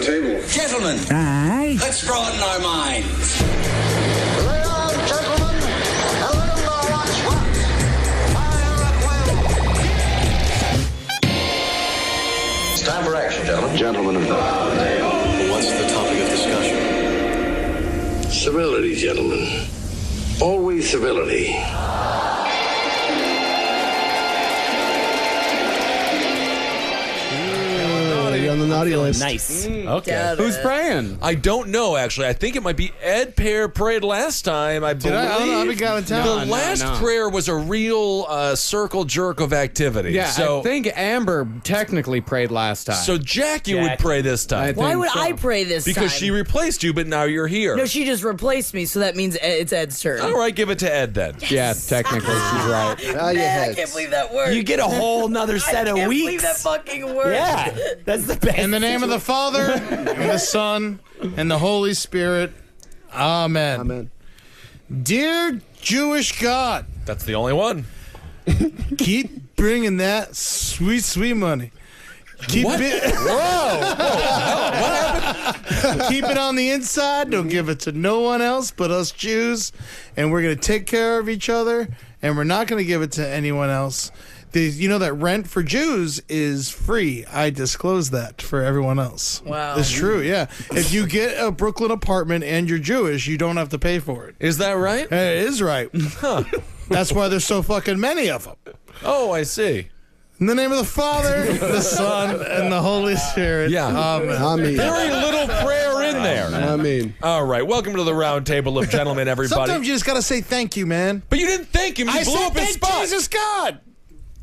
round table. Gentlemen, Aye. let's broaden our minds. Lay on, gentlemen, and let 'em know what's what. Fire at will. It's time for action, gentlemen. Gentlemen of the round table. What's the topic of discussion? Civility, gentlemen. Always civility. On the naughty list. Nice. Okay. Who's praying? I don't know, actually. I think it might be Ed Pear prayed last time, I believe. I don't know. I haven't got in town. The last prayer was a real circle jerk of activity. Yeah, so, I think Amber technically prayed last time. So Jackie would pray this time. Why would I pray this time? Because she replaced you, but now you're here. No, she just replaced me, so that means it's Ed's turn. All right, give it to Ed then. Yeah, technically she's right. Man, I can't believe that worked. You get a whole nother set of I can't weeks. believe that fucking worked. Yeah, that's the best. In the name of the Father, and the Son, and the Holy Spirit. Amen. Amen. Dear Jewish God, That's the only one. keep bringing that sweet, sweet money. Keep it. What happened? Keep it on the inside. Don't give it to no one else but us Jews. And we're going to take care of each other. And we're not going to give it to anyone else. You know that rent for Jews is free. I disclose that for everyone else. Wow. It's true, yeah. If you get a Brooklyn apartment and you're Jewish, you don't have to pay for it. Is that right? And it is right. That's why there's so fucking many of them. Oh, I see. In the name of the Father, the Son, and the Holy Spirit. Yeah. Amen. I mean. Very little prayer in there. I mean. All right, welcome to the Roundtable of Gentlemen, everybody. Sometimes you just got to say thank you, man. But you didn't thank him. You I blew said up his thank spot. Jesus God.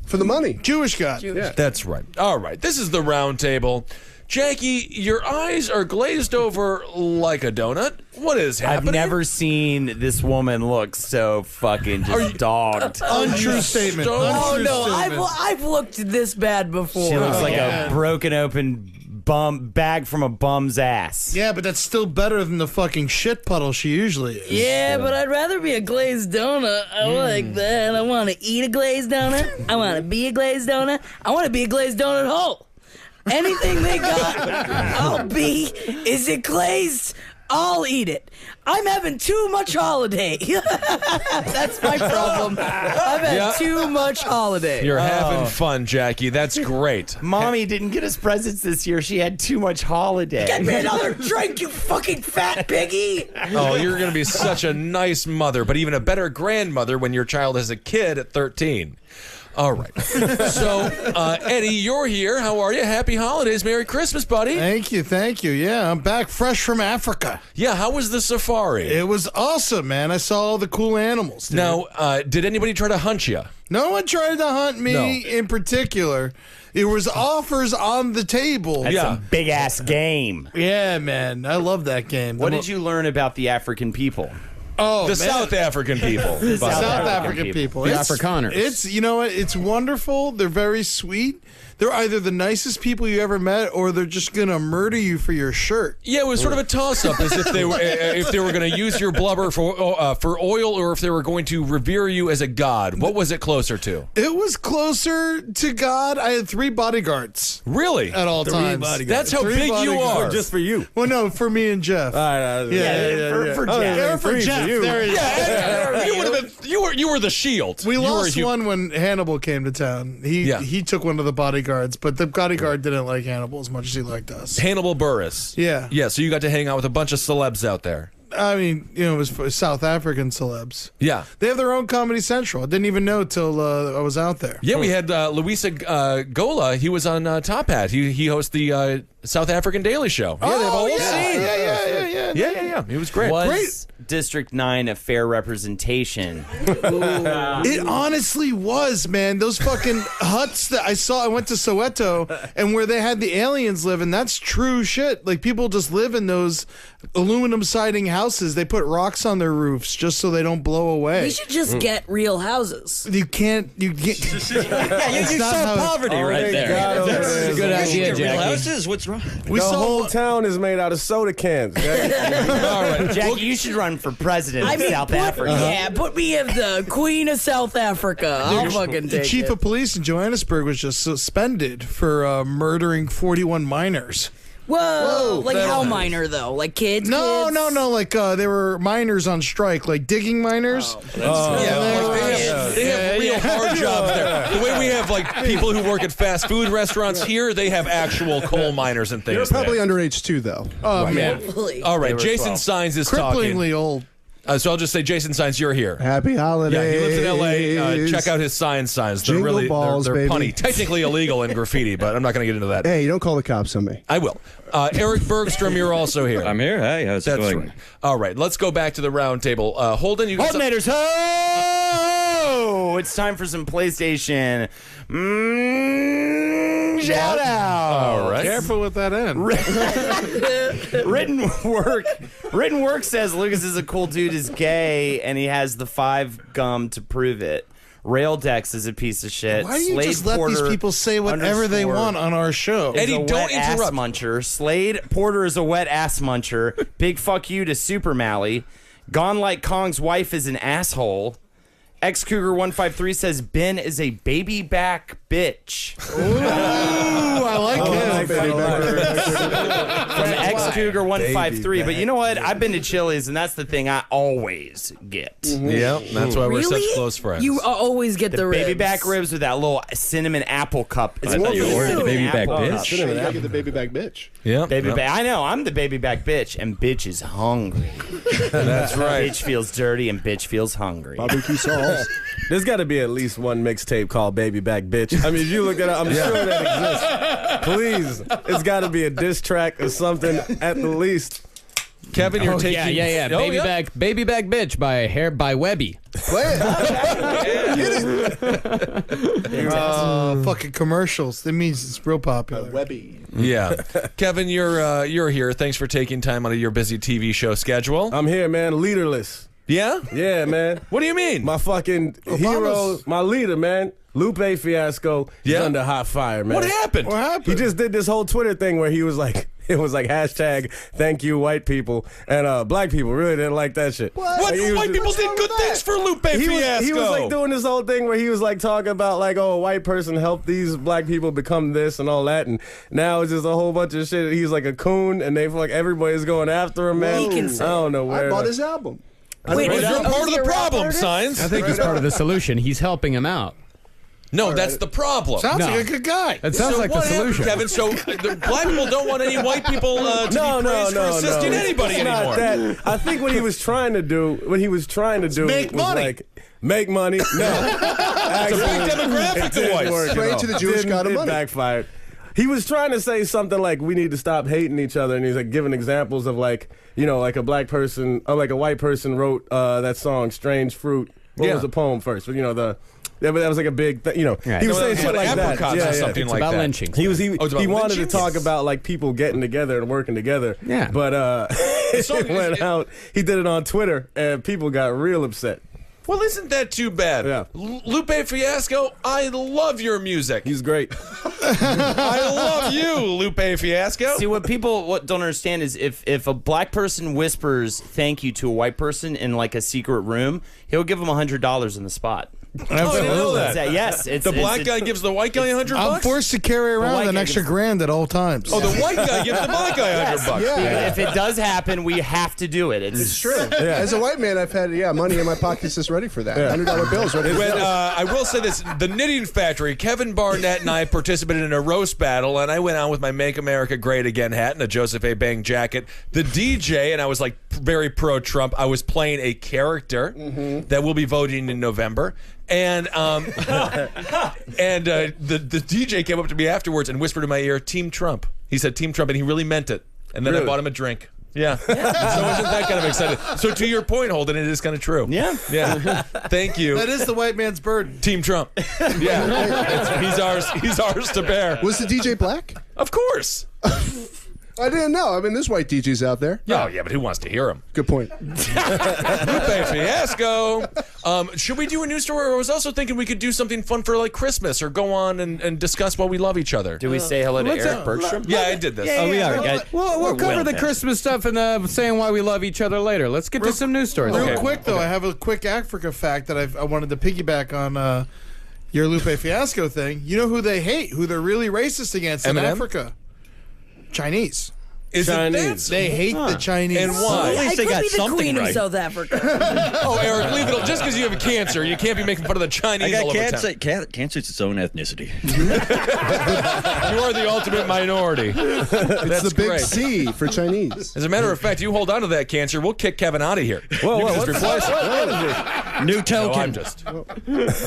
For the money. Jewish God. Yeah. That's right. All right, this is the Roundtable. Jackie, your eyes are glazed over like a donut. What is happening? I've never seen this woman look so fucking just dogged. Untrue statement. Oh Untrue no, statement. I've looked this bad before. She looks like a broken open bag from a bum's ass. Yeah, but that's still better than the fucking shit puddle she usually is. Yeah, but I'd rather be a glazed donut. I like that. I want to eat a glazed donut. I want to be a glazed donut. I want to be a glazed donut whole. Anything they got, I'll be. Is it glazed? I'll eat it. I'm having too much holiday. That's my problem. I've had too much holiday. You're having fun, Jackie. That's great. Mommy didn't get us presents this year. She had too much holiday. Get me another drink, you fucking fat piggy. Oh, you're going to be such a nice mother, but even a better grandmother when your child is a kid at 13. All right. So, Eddie, you're here. How are you? Happy holidays. Merry Christmas, buddy. Thank you, thank you. Yeah, I'm back fresh from Africa. Yeah, how was the safari? It was awesome, man. I saw all the cool animals. Dude. Now, did anybody try to hunt you? No one tried to hunt me in particular. There was offers on the table. That's some big ass game. Yeah, man. I love that game. What did you learn about the African people? Oh, the South African people. South African people. The Afrikaners. It's, you know what? It's wonderful. They're very sweet. They're either the nicest people you ever met, or they're just gonna murder you for your shirt. Yeah, it was sort of a toss-up, as if they were going to use your blubber for oil, or if they were going to revere you as a god. What was it closer to? It was closer to God. I had 3 bodyguards. Really? At all times. That's how big you are. Just for you. Well, no, for me and Jeff. For Jeff. Yeah, for Jeff. There he is. You were the shield. We lost one when Hannibal came to town. He took one of the bodyguards, but the bodyguard didn't like Hannibal as much as he liked us. Hannibal Buress. Yeah. Yeah, so you got to hang out with a bunch of celebs out there. I mean, you know, it was for South African celebs. Yeah. They have their own Comedy Central. I didn't even know till I was out there. Yeah, we had Luisa Gola. He was on Top Hat. He hosts the South African Daily Show. Yeah, they have a whole scene. Yeah. It was great. Was District 9 a fair representation? It honestly was, man. Those fucking huts that I saw, I went to Soweto, and where they had the aliens live, and that's true shit. Like, people just live in those aluminum siding houses. They put rocks on their roofs just so they don't blow away. We should just get real houses. You can't. You saw poverty right there. That's a good idea, Jackie. Houses? What's wrong? The whole town is made out of soda cans. All right. Jackie, you should run for president of South Africa. Yeah, put me as the Queen of South Africa. I'll fucking The take chief it. of police in Johannesburg was just suspended for murdering 41 minors. Whoa, like how minor though? Like kids? No, kids? no. Like they were miners on strike, like digging miners. They have real hard jobs there. The way we have like people who work at fast food restaurants here, they have actual coal miners and things. You're probably there. underage too, though. Oh man, Hopefully. All right, Jason Signs is talking. cripplingly old. So I'll just say, Jason Signs, you're here. Happy holidays. Yeah, he lives in L.A. Check out his signs. They're Jingle really balls, they're baby. punny. Technically illegal in graffiti, but I'm not going to get into that. Hey, don't call the cops on me. I will. Eric Bergstrom, you're also here. I'm here. Hey, how's it That's going? right. All right, let's go back to the round table. Holden, you got some- Holdenators, ho! It's time for some PlayStation. Shout out. All right. Careful with that end. Written work says Lucas is a cool dude, is gay, and he has the 5 gum to prove it. Raildex is a piece of shit. Why do you Slade just let these Porter people say whatever they _ want on our show? is Eddie, a don't wet ass interrupt. muncher. Slade Porter is a wet ass muncher. Big fuck you to Super Mally. Gone Like Kong's wife is an asshole. X Cougar 153 says Ben is a baby back bitch. Ooh, I like it. From X Cougar 153. But you know what? I've been to Chili's, and that's the thing I always get. Yeah, that's why we're Really? such close friends. You always get the ribs. Baby back ribs with that little cinnamon apple cup. It's I thought you a ordered the cinnamon baby back apple bitch. cup. Shouldn't have get the baby back bitch. yeah, Baby yeah. back. I know. I'm the baby back bitch, and bitch is hungry. That's right. Bitch feels dirty, and bitch feels hungry. Barbecue sauce. There's got to be at least one mixtape called Baby Back Bitch. I mean, if you look at it, I'm sure that exists. Please, it's got to be a diss track or something at the least. Kevin, you're taking. Yeah. Oh, Baby Back Bitch by Webby. Play it. Fucking commercials. That means it's real popular. Webby. Yeah, Kevin, you're here. Thanks for taking time out of your busy TV show schedule. I'm here, man, leaderless. Yeah. Yeah, man. What do you mean? My fucking hero, my leader, man, Lupe Fiasco, is under hot fire, man. What happened? What happened? He just did this whole Twitter thing where he was like, it was like hashtag thank you white people, and black people really didn't like that shit. What? Like, he was White just- people did good things for Lupe Fiasco. He was like doing this whole thing where he was like talking about like, oh, a white person helped these black people become this and all that, and now it's just a whole bunch of shit. He's like a coon, and they feel like everybody's going after him, man. He can I say don't know where. I bought his album. Wait, Well, is you're that part of the a rap problem, artist? Signs. I think he's part of the solution. He's helping him out. No, that's the problem. Sounds No. like a good guy. That sounds So like the what happened, solution. Kevin? So the black people don't want any white people to be praised for assisting anybody It's anymore. not that. I think what he was trying to do, Make was money. like make money. No, It's a big demographic to whites. Straight to the Jewish god of It money. backfired. He was trying to say something like we need to stop hating each other, and he's like giving examples of like, you know, like a black person, or like a white person wrote that song "Strange Fruit." What was the poem first? But you know but that was like a big, you know. Right. He was No, saying it's shit like like that. apricots or something It's like about that. lynching. He was he it's about wanted to lynchings? talk about like people getting together and working together. Yeah. But it went out. He did it on Twitter, and people got real upset. Well, isn't that too bad? Yeah. Lupe Fiasco, I love your music. He's great. I love you, Lupe Fiasco. See, what don't understand is if a black person whispers thank you to a white person in like a secret room, he'll give them $100 in the spot. Oh, I didn't know It's that. yes, it's The black guy gives the white guy $100. I'm forced to carry around white an guy extra gets- grand at all times. Oh, the white guy gives the black guy $100. Yeah. If it does happen, we have to do it. It's True. As a white man, I've had money in my pockets just ready for that. $100 bills ready. When, I will say this, the Knitting Factory, Kevin Barnett and I participated in a roast battle, and I went on with my Make America Great Again hat and a Joseph A. Bang jacket. The DJ, and I was like very pro-Trump, I was playing a character that we'll be voting in November. And the DJ came up to me afterwards and whispered in my ear, Team Trump. He said Team Trump, and he really meant it. And then I bought him a drink. Yeah. So isn't that kind of excited? So to your point, Holden, it is kind of true. Yeah. Yeah. Thank you. That is the white man's burden. Team Trump. Yeah. He's ours. He's ours to bear. Was the DJ black? Of course. I didn't know. I mean, there's white DJs out there. Oh, yeah, but who wants to hear him? Good point. Lupe Fiasco. Should we do a news story? I was also thinking we could do something fun for like Christmas or go on and discuss why we love each other. Do we say hello to Eric Bergstrom? Yeah, I did this. Oh, we are. We'll cover the well, Christmas stuff and saying why we love each other later. Let's get to some news stories. Real Okay. quick, though, I have a quick Africa fact that I wanted to piggyback on your Lupe Fiasco thing. You know who they hate, who they're really racist against in Eminem? Africa? Chinese. Is Chinese. it They hate the Chinese. And why? I they could got be the something queen right. of South Africa. Oh, Eric, leave it. Just because you have cancer, you can't be making fun of the Chinese I all got over cancer. town. Cancer's its own ethnicity. You are the ultimate minority. It's That's the big great. C for Chinese. As a matter of fact, you hold on to that cancer, we'll kick Kevin out of here. Whoa, You whoa, can just what's replace what it. is it? New No, token.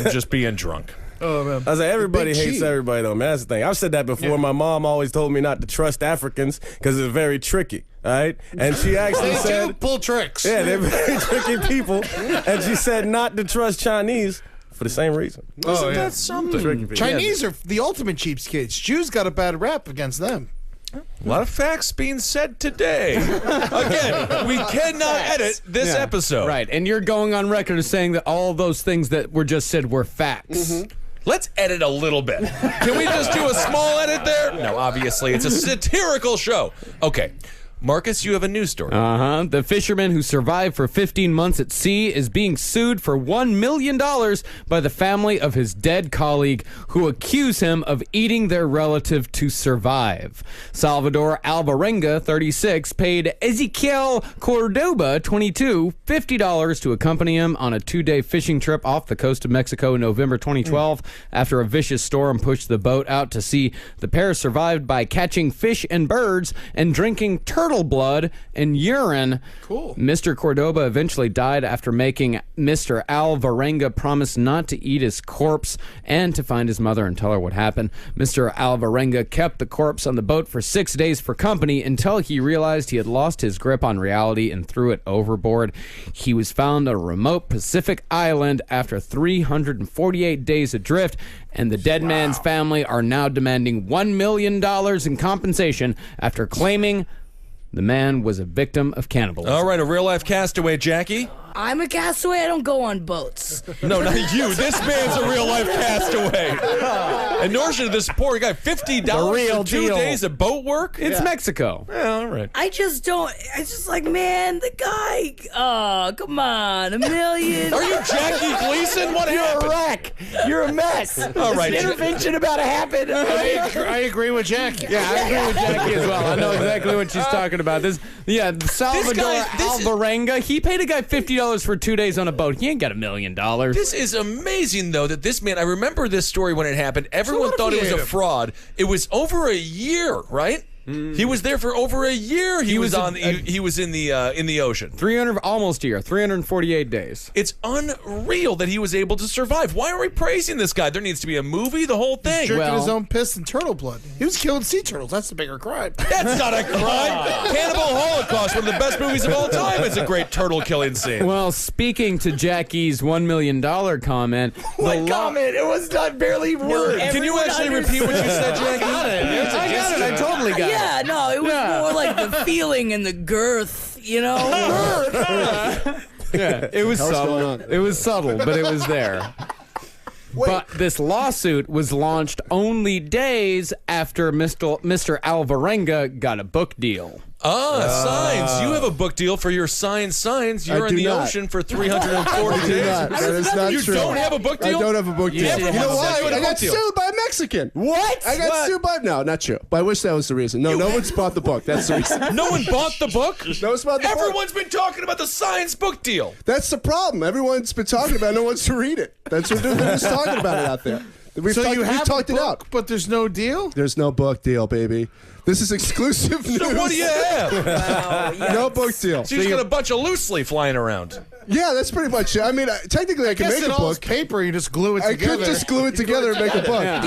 I'm just being drunk. Oh man. I was like, everybody Big hates G. everybody, though, man. That's the thing. I've said that before. My mom always told me not to trust Africans because it's very tricky, all right? And she actually They do said, pull tricks. yeah, they're very tricky people. And she said not to trust Chinese for the same reason. Oh, yeah. That's something. Tricky people. Chinese are the ultimate cheapskates. Jews got a bad rap against them. A lot of facts being said today. Again, we cannot edit this Yeah. episode. Right, and you're going on record as saying that all those things that were just said were facts. Let's edit a little bit. Can we just do a small edit there? No, obviously, it's a satirical show. Okay. Marcus, you have a news story. Uh-huh. The fisherman who survived for 15 months at sea is being sued for $1 million by the family of his dead colleague who accuse him of eating their relative to survive. Salvador Alvarenga, 36, paid Ezequiel Cordoba, 22, $50 to accompany him on a 2-day fishing trip off the coast of Mexico in November 2012. After a vicious storm pushed the boat out to sea, the pair survived by catching fish and birds and drinking turtle blood and urine. Cool. Mr. Cordoba eventually died after making Mr. Alvarenga promise not to eat his corpse and to find his mother and tell her what happened. Mr. Alvarenga kept the corpse on the boat for 6 days for company until he realized he had lost his grip on reality and threw it overboard. He was found on a remote Pacific island after 348 days adrift, and the dead man's family are now demanding $1 million in compensation after claiming the man was a victim of cannibalism. All right, a real-life castaway, Jackie. I'm a castaway. I don't go on boats. No, not you. This man's a real-life castaway. And nor should this poor guy. $50 real for 2 deal. days of boat work? It's Mexico. Yeah, all right. I just don't. It's just like, man, the guy. Oh, come on, $1 million. Are you Jackie Gleason? What happened? Wreck. You're a mess. All right. This intervention about to happen. I agree with Jackie. Yeah, I agree with Jackie as well. I know exactly what she's talking about. Salvador Alvarenga, he paid a guy $50 for 2 days on a boat. He ain't got $1 million. This is amazing, though, that this man, I remember this story when it happened. Everyone thought it was a fraud. It was over a year, right? He was there for over a year. He was in the ocean. Almost a year, 348 days. It's unreal that he was able to survive. Why are we praising this guy? There needs to be a movie, the whole thing. Drinking his own piss and turtle blood. He was killing sea turtles. That's the bigger crime. That's not a crime. Cannibal Holocaust, one of the best movies of all time. It's a great turtle killing scene. Well, speaking to Jackie's $1 million comment, What comment? It was not barely words. Can you actually repeat what you said, Jackie? I got it. I totally got it. Yeah, no, it was more like the feeling and the girth, you know? Yeah, it was Hell's going subtle. on? It was subtle, but it was there. But this lawsuit was launched only days after Mr. Alvarenga got a book deal. Signs. You have a book deal for your signs. You're in do the not. ocean for 340 I do days. not. That is not You true. don't have a book deal? I don't have a book deal. Everyone You know said why? you had a I got book deal. sued by a Mexican. What? I got sued by... No, not true. But I wish that was the reason. No one's bought the book. That's the reason. No one bought the book? No one's bought the book. Everyone's been talking about the science book deal. That's the problem. Everyone's been talking about it. No one wants to read it. That's what they're just talking about it out there. We've So talked, you we've have talked a it book, out. but there's no deal? There's no book deal, baby. This is exclusive news. So what do you have? No book deal. So you got a bunch of loose leaf flying around. Yeah, that's pretty much it. I mean, technically, I can Guess make it a all is book. paper, you just glue it I together. could just glue it together and make a book. I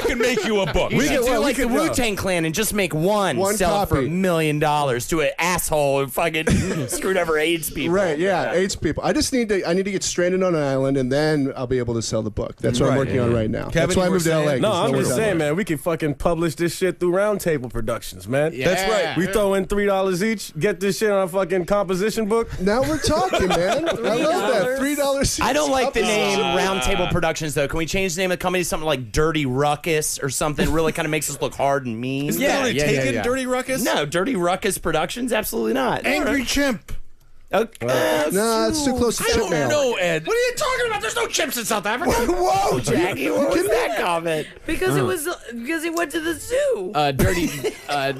can make you a book. We can- could do well, we like the could, Wu-Tang Clan and just make one sell it for copy. $1 million to an asshole who fucking screwed over AIDS people. Right, yeah, AIDS people. I just need to get stranded on an island, and then I'll be able to sell the book. That's what I'm working on right now. Kevin, That's why I you were moved to LA. saying- 'cause No, I'm one's just out saying, there. man, we can fucking publish this shit through Roundtable Productions, man. That's right. We throw in $3 each, get this shit on a fucking composition book. Now we're talking, man. I love that. $3. I don't like the name Roundtable Productions, though. Can we change the name of the company to something like Dirty Ruckus or something? Really kind of makes us look hard and mean. Isn't that already taken, Dirty Ruckus? No, Dirty Ruckus Productions? Absolutely not. Angry Chimp. Okay. No, it's too close to I chip don't mail. know, Ed. What are you talking about? There's no chips in South Africa. Whoa, Jackie, what was that comment? Because he went to the zoo.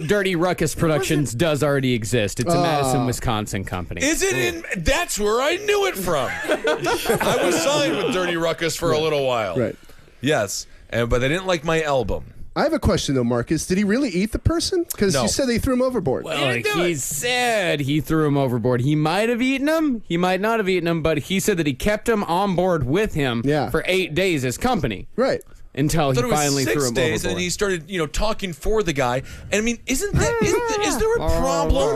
Dirty Ruckus Productions does already exist. It's a Madison, Wisconsin company. Is it in? That's where I knew it from. I was signed with Dirty Ruckus for a little while. Right. Yes, but they didn't like my album. I have a question though, Marcus. Did he really eat the person? Because No. you said they threw him overboard. Well, he said he threw him overboard. He might have eaten him. He might not have eaten him, but he said that he kept him on board with him for 8 days as company. Right. Until he I thought it was finally 6 threw him days, overboard. and he started, talking for the guy. And I mean, is there a problem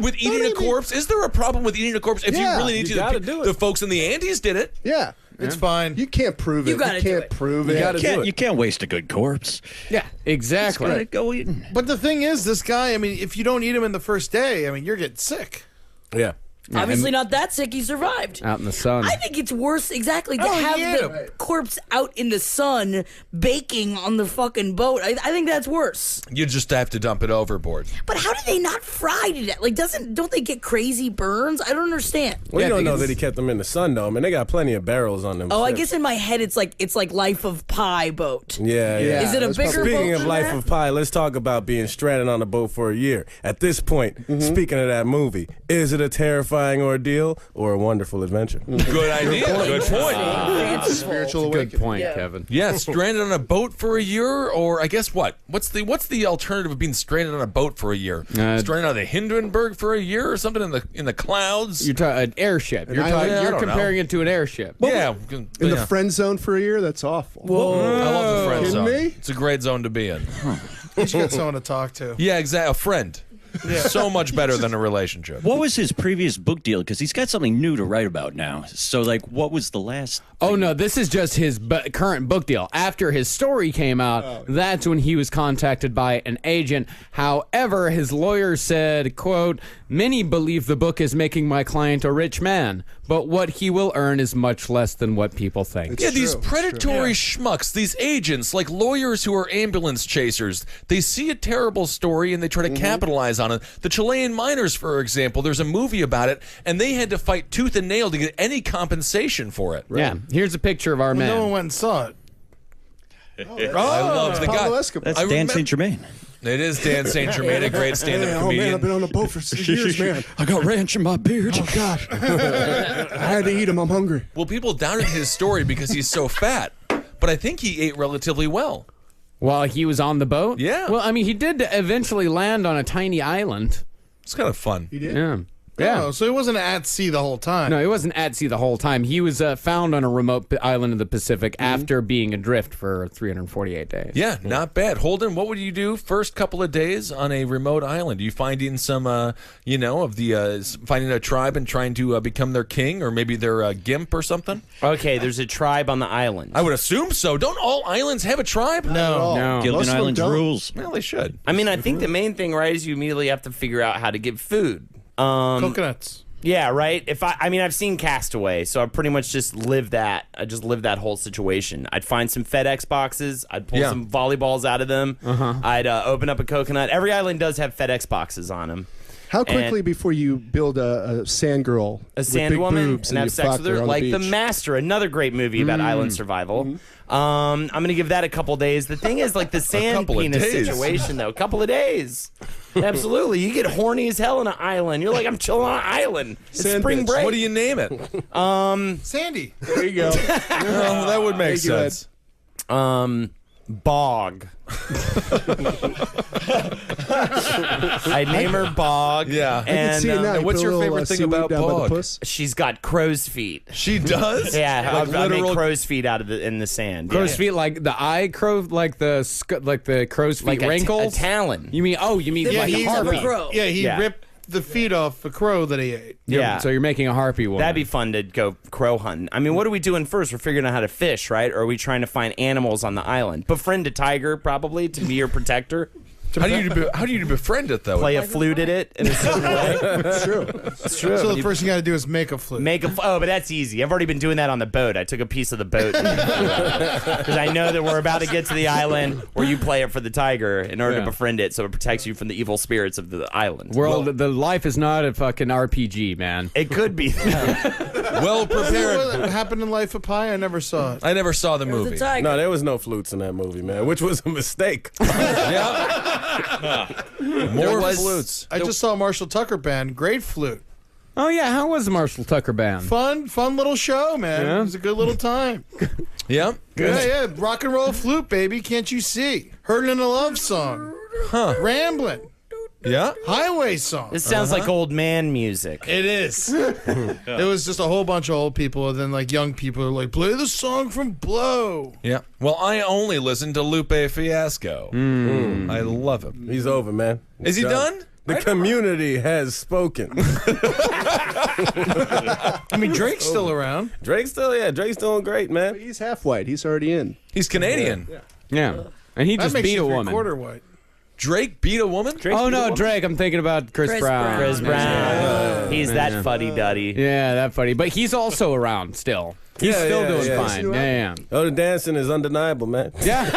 with eating a corpse? Is there a problem with eating a corpse? If you really need you gotta do it. the folks in the Andes did it. Yeah. It's fine. You can't prove it. You gotta do can't it. prove You it. gotta do it. You can't waste a good corpse. Yeah, exactly. Gotta go eating. But the thing is, this guy, I mean, if you don't eat him in the first day, I mean, you're getting sick. Yeah. Obviously not that sick. He survived. Out in the sun. I think it's worse exactly to have the corpse out in the sun baking on the fucking boat. I think that's worse. You just have to dump it overboard. But how do they not fry to death? Like, don't they get crazy burns? I don't understand. Well, you don't know because- that he kept them in the sun, though. I mean, they got plenty of barrels on them. Oh, I ships. guess in my head it's like Life of Pi boat. Yeah, yeah. Is it a that's bigger boat? Speaking of than Life that? of Pi, let's talk about being stranded on a boat for a year. At this point, speaking of that movie, is it a terrifying ordeal or a wonderful adventure? Good idea. Good point. Spiritual Good awakening. point, Kevin. Yeah, stranded on a boat for a year, or I guess what? What's the alternative of being stranded on a boat for a year? Stranded on the Hindenburg for a year, or something in the clouds? You're talking an airship. You're I don't comparing it to an airship. Yeah, In the friend zone for a year? That's awful. I love the friend Kidding zone. me? It's a great zone to be in. You just got someone to talk to. Yeah, exactly. A friend. So much better than a relationship. What was his previous book deal? Because he's got something new to write about now. So, like, what was the last? Oh, no, this is just his current book deal. After his story came out, that's when he was contacted by an agent. However, his lawyer said, quote, "Many believe the book is making my client a rich man, but what he will earn is much less than what people think." Yeah, these predatory schmucks, these agents, like lawyers who are ambulance chasers, they see a terrible story and they try to capitalize on it. The Chilean miners, for example, there's a movie about it, and they had to fight tooth and nail to get any compensation for it. Yeah, here's a picture of our man. No one went and saw it. I love the Pablo guy. Escobar. That's Dan St. Germain. It is Dan St. Germain, a great stand-up Oh, comedian. man, I've been on a boat for 6 years, man. I got ranch in my beard. Oh, God. I had to eat him. I'm hungry. Well, people doubted his story because he's so fat, but I think he ate relatively well. While he was on the boat? Yeah. Well, I mean, he did eventually land on a tiny island. It's kind of fun. He did? Yeah. Yeah. Oh, so he wasn't at sea the whole time. No, he wasn't at sea the whole time. He was found on a remote island of the Pacific after being adrift for 348 days. Yeah, not bad. Holden, what would you do first couple of days on a remote island? You finding some, finding a tribe and trying to become their king, or maybe their gimp or something? Okay, there's a tribe on the island. I would assume so. Don't all islands have a tribe? No. No. Most Gilligan of them Island's don't. rules. Well, they should. I mean, I think the main thing, right, is you immediately have to figure out how to get food. Coconuts. Yeah, right. I've seen Castaway, so I pretty much just live that. I just live that whole situation. I'd find some FedEx boxes. I'd pull some volleyballs out of them. I'd open up a coconut. Every island does have FedEx boxes on them. How quickly before you build a sand girl, A with sand big woman boobs and have you sex fuck with her, on the like The beach? Master, another great movie about island survival. I'm gonna give that a couple days. The thing is, like the sand couple of penis days. situation, though, a couple of days. Absolutely, you get horny as hell on an island. You're like, I'm chilling on an island. It's Sand spring bitch. break. What do you name it? Sandy. There you go. Well, that would make Thank you, Ed. sense. Bog. I name her Bog. Yeah. I can and See it now. and You what's put a your little, favorite thing seaweed about down by the Bog? puss? she's got crow's feet. She does? Yeah, Like I make literal crow's feet out of in the sand. Crow's Yeah. feet, like the eye crow, like the crow's feet Like a wrinkles. talon. You mean like feet a of a harpy? crow. Yeah, he Yeah. ripped the feet off a crow that he ate. Yeah. So you're making a harpy woman. That'd be fun to go crow hunting. I mean, what are we doing first? We're figuring out how to fish, right? Or are we trying to find animals on the island? Befriend a tiger, probably, to be your protector. How do you befriend it though? Play a flute at it in a certain way. It's true. It's true. So the first thing you got to do is make a flute. Oh, but that's easy. I've already been doing that on the boat. I took a piece of the boat because I know that we're about to get to the island where you play it for the tiger in order to befriend it, so it protects you from the evil spirits of the island. The life is not a fucking RPG, man. It could be. Well prepared. What happened in Life of Pi? I never saw it. I never saw the It was movie. a tiger. No, there was no flutes in that movie, man, which was a mistake. Yeah. More flutes. I just saw a Marshall Tucker band. Great flute. Oh yeah, how was the Marshall Tucker band? Fun little show, man. Yeah. It was a good little time. Yeah. Yeah. Rock and roll flute, baby. Can't you see? Heard it in a love song. Rambling. Yeah. Highway song. This sounds like old man music. It is. It was just a whole bunch of old people, and then like young people are like, play the song from Blow. Yeah. Well, I only listen to Lupe Fiasco. I love him. He's over, man. Is he done? The community has spoken. I mean, Drake's still around. Drake's doing great, man. He's half white. He's already in. He's Canadian. Yeah, and he That just makes beat you a woman. quarter white. Drake beat a woman? Oh no, Drake! I'm thinking about Chris Brown. Chris Brown. He's that fuddy-duddy. Yeah, that funny. But he's also around still. He's still doing fine. Yeah. Oh, the dancing is undeniable, man. Yeah.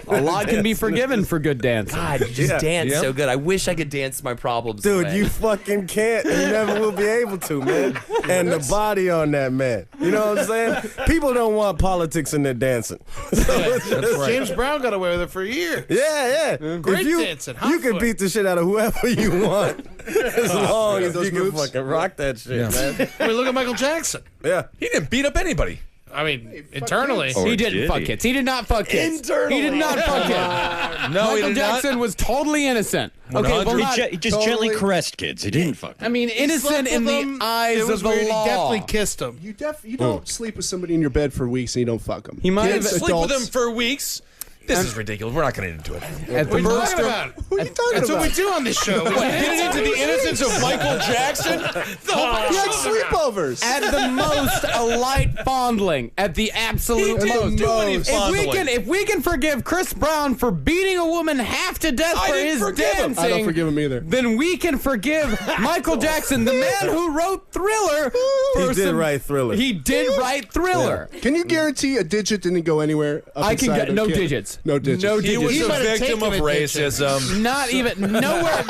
A lot can be forgiven for good dancing. God, you just dance so good. I wish I could dance my problems Dude, away. you fucking can't. You never will be able to, man. And the body on that man. You know what I'm saying? People don't want politics in their dancing. That's right. James Brown got away with it for years. Yeah. Great If you, dancing. You can beat the shit out of whoever you want. As long as those you can moves? fucking rock that shit, man. I mean, look at Michael Jackson. Yeah. He didn't beat up anybody. I mean, internally. He didn't fuck kids. He did not fuck kids. Internally. He did not fuck kids. No, he Michael did Jackson was totally innocent. Okay, well, 100. not, He just gently caressed kids. He didn't fuck them. I mean, innocent in the eyes of the He law. definitely kissed him. You don't sleep with somebody in your bed for weeks and you don't fuck them. He might He have didn't sleep with them for weeks. This is ridiculous. We're not going to get into it. at the What are you talking Bergstrom. about? Who are you talking That's about? what we do on this show. Getting into the innocence of Michael Jackson? He had sleepovers. At the most, a light fondling. At the absolute He didn't most. do any fondling. If we can forgive Chris Brown for beating a woman half to death I for didn't his forgive him. dancing, I don't forgive him either. then we can forgive Michael Jackson, the man who wrote Thriller. For He did write Thriller. He did write Thriller. Can you guarantee a digit didn't go anywhere? Up I can inside get of no kid? digits. No digits. No He digits. was He a might have victim taken of a digit. racism. Not even nowhere.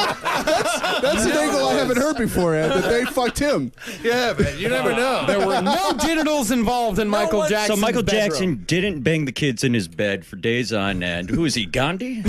That's an angle I haven't heard before, Ed, that they fucked him. Yeah, man. You never know. There were no genitals involved in Michael one- Jackson's So Michael bedroom. Jackson didn't bang the kids in his bed for days on end. Who is he, Gandhi?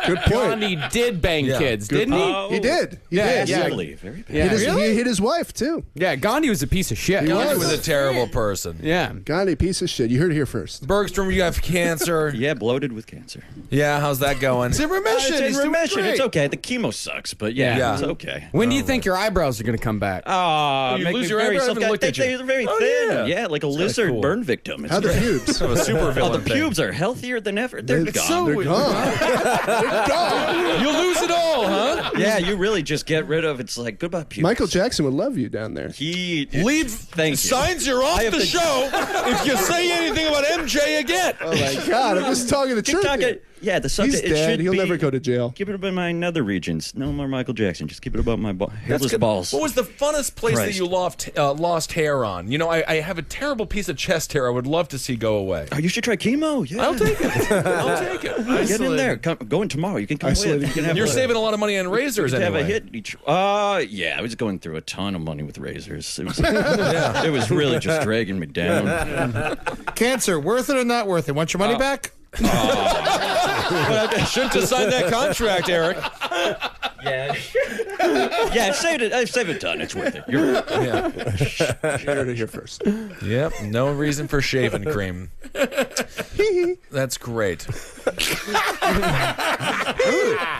Good point. Gandhi did bang kids, didn't he? He did. He Yeah, did. yeah. Really? Very bad. Yeah. He hit his wife, too. Yeah, Gandhi was a piece of shit. He He was. was a terrible person. Yeah. Gandhi, piece of shit. You heard it here first. Bergstrom, you have cancer. Yeah, bloated with cancer. Yeah, how's that going? It's in remission. It's in He's doing remission. great. It's okay. The chemo sucks, but yeah, Yeah. it's okay. When do you think your eyebrows are going to come back? Oh, You make lose me your very eyebrow? I haven't self- looked at you. They're very Oh, thin. yeah. Yeah, like a lizard cool. burn victim. It's How the great. pubes? A super Oh, villain the thing. pubes are healthier than ever. They're gone. so They're weird. gone. You lose it all, huh? Yeah, you really just get rid of. It's like goodbye pubes. Michael Jackson would love you down there. He Leave. Thank you. Signs you're off I have the to- show if you say anything about MJ again. Oh, my God. I'm just talking the Keep truth. talking. here. Yeah, the subject. He's it dead. should He'll be, never go to jail. Keep it about my nether regions. No more Michael Jackson. Just keep it about my hairless balls. What was the funnest place that Christ. you lost hair on? You know, I have a terrible piece of chest hair I would love to see go away. Oh, you should try chemo. Yeah, I'll take it. I'll take it. Get in there. Go in tomorrow. You can come with. Isolated. You can have You're a- saving a lot of money on razors to have anyway. a hit each. Yeah, I was going through a ton of money with razors. It was, it was really just dragging me down. Cancer, worth it or not worth it? Want your money back? But I shouldn't have signed that contract, Eric. Yeah, yeah, I've saved it. I've saved a ton. It's worth it. You're right. Yeah. You heard it here first. Yep. No reason for shaving cream. That's great.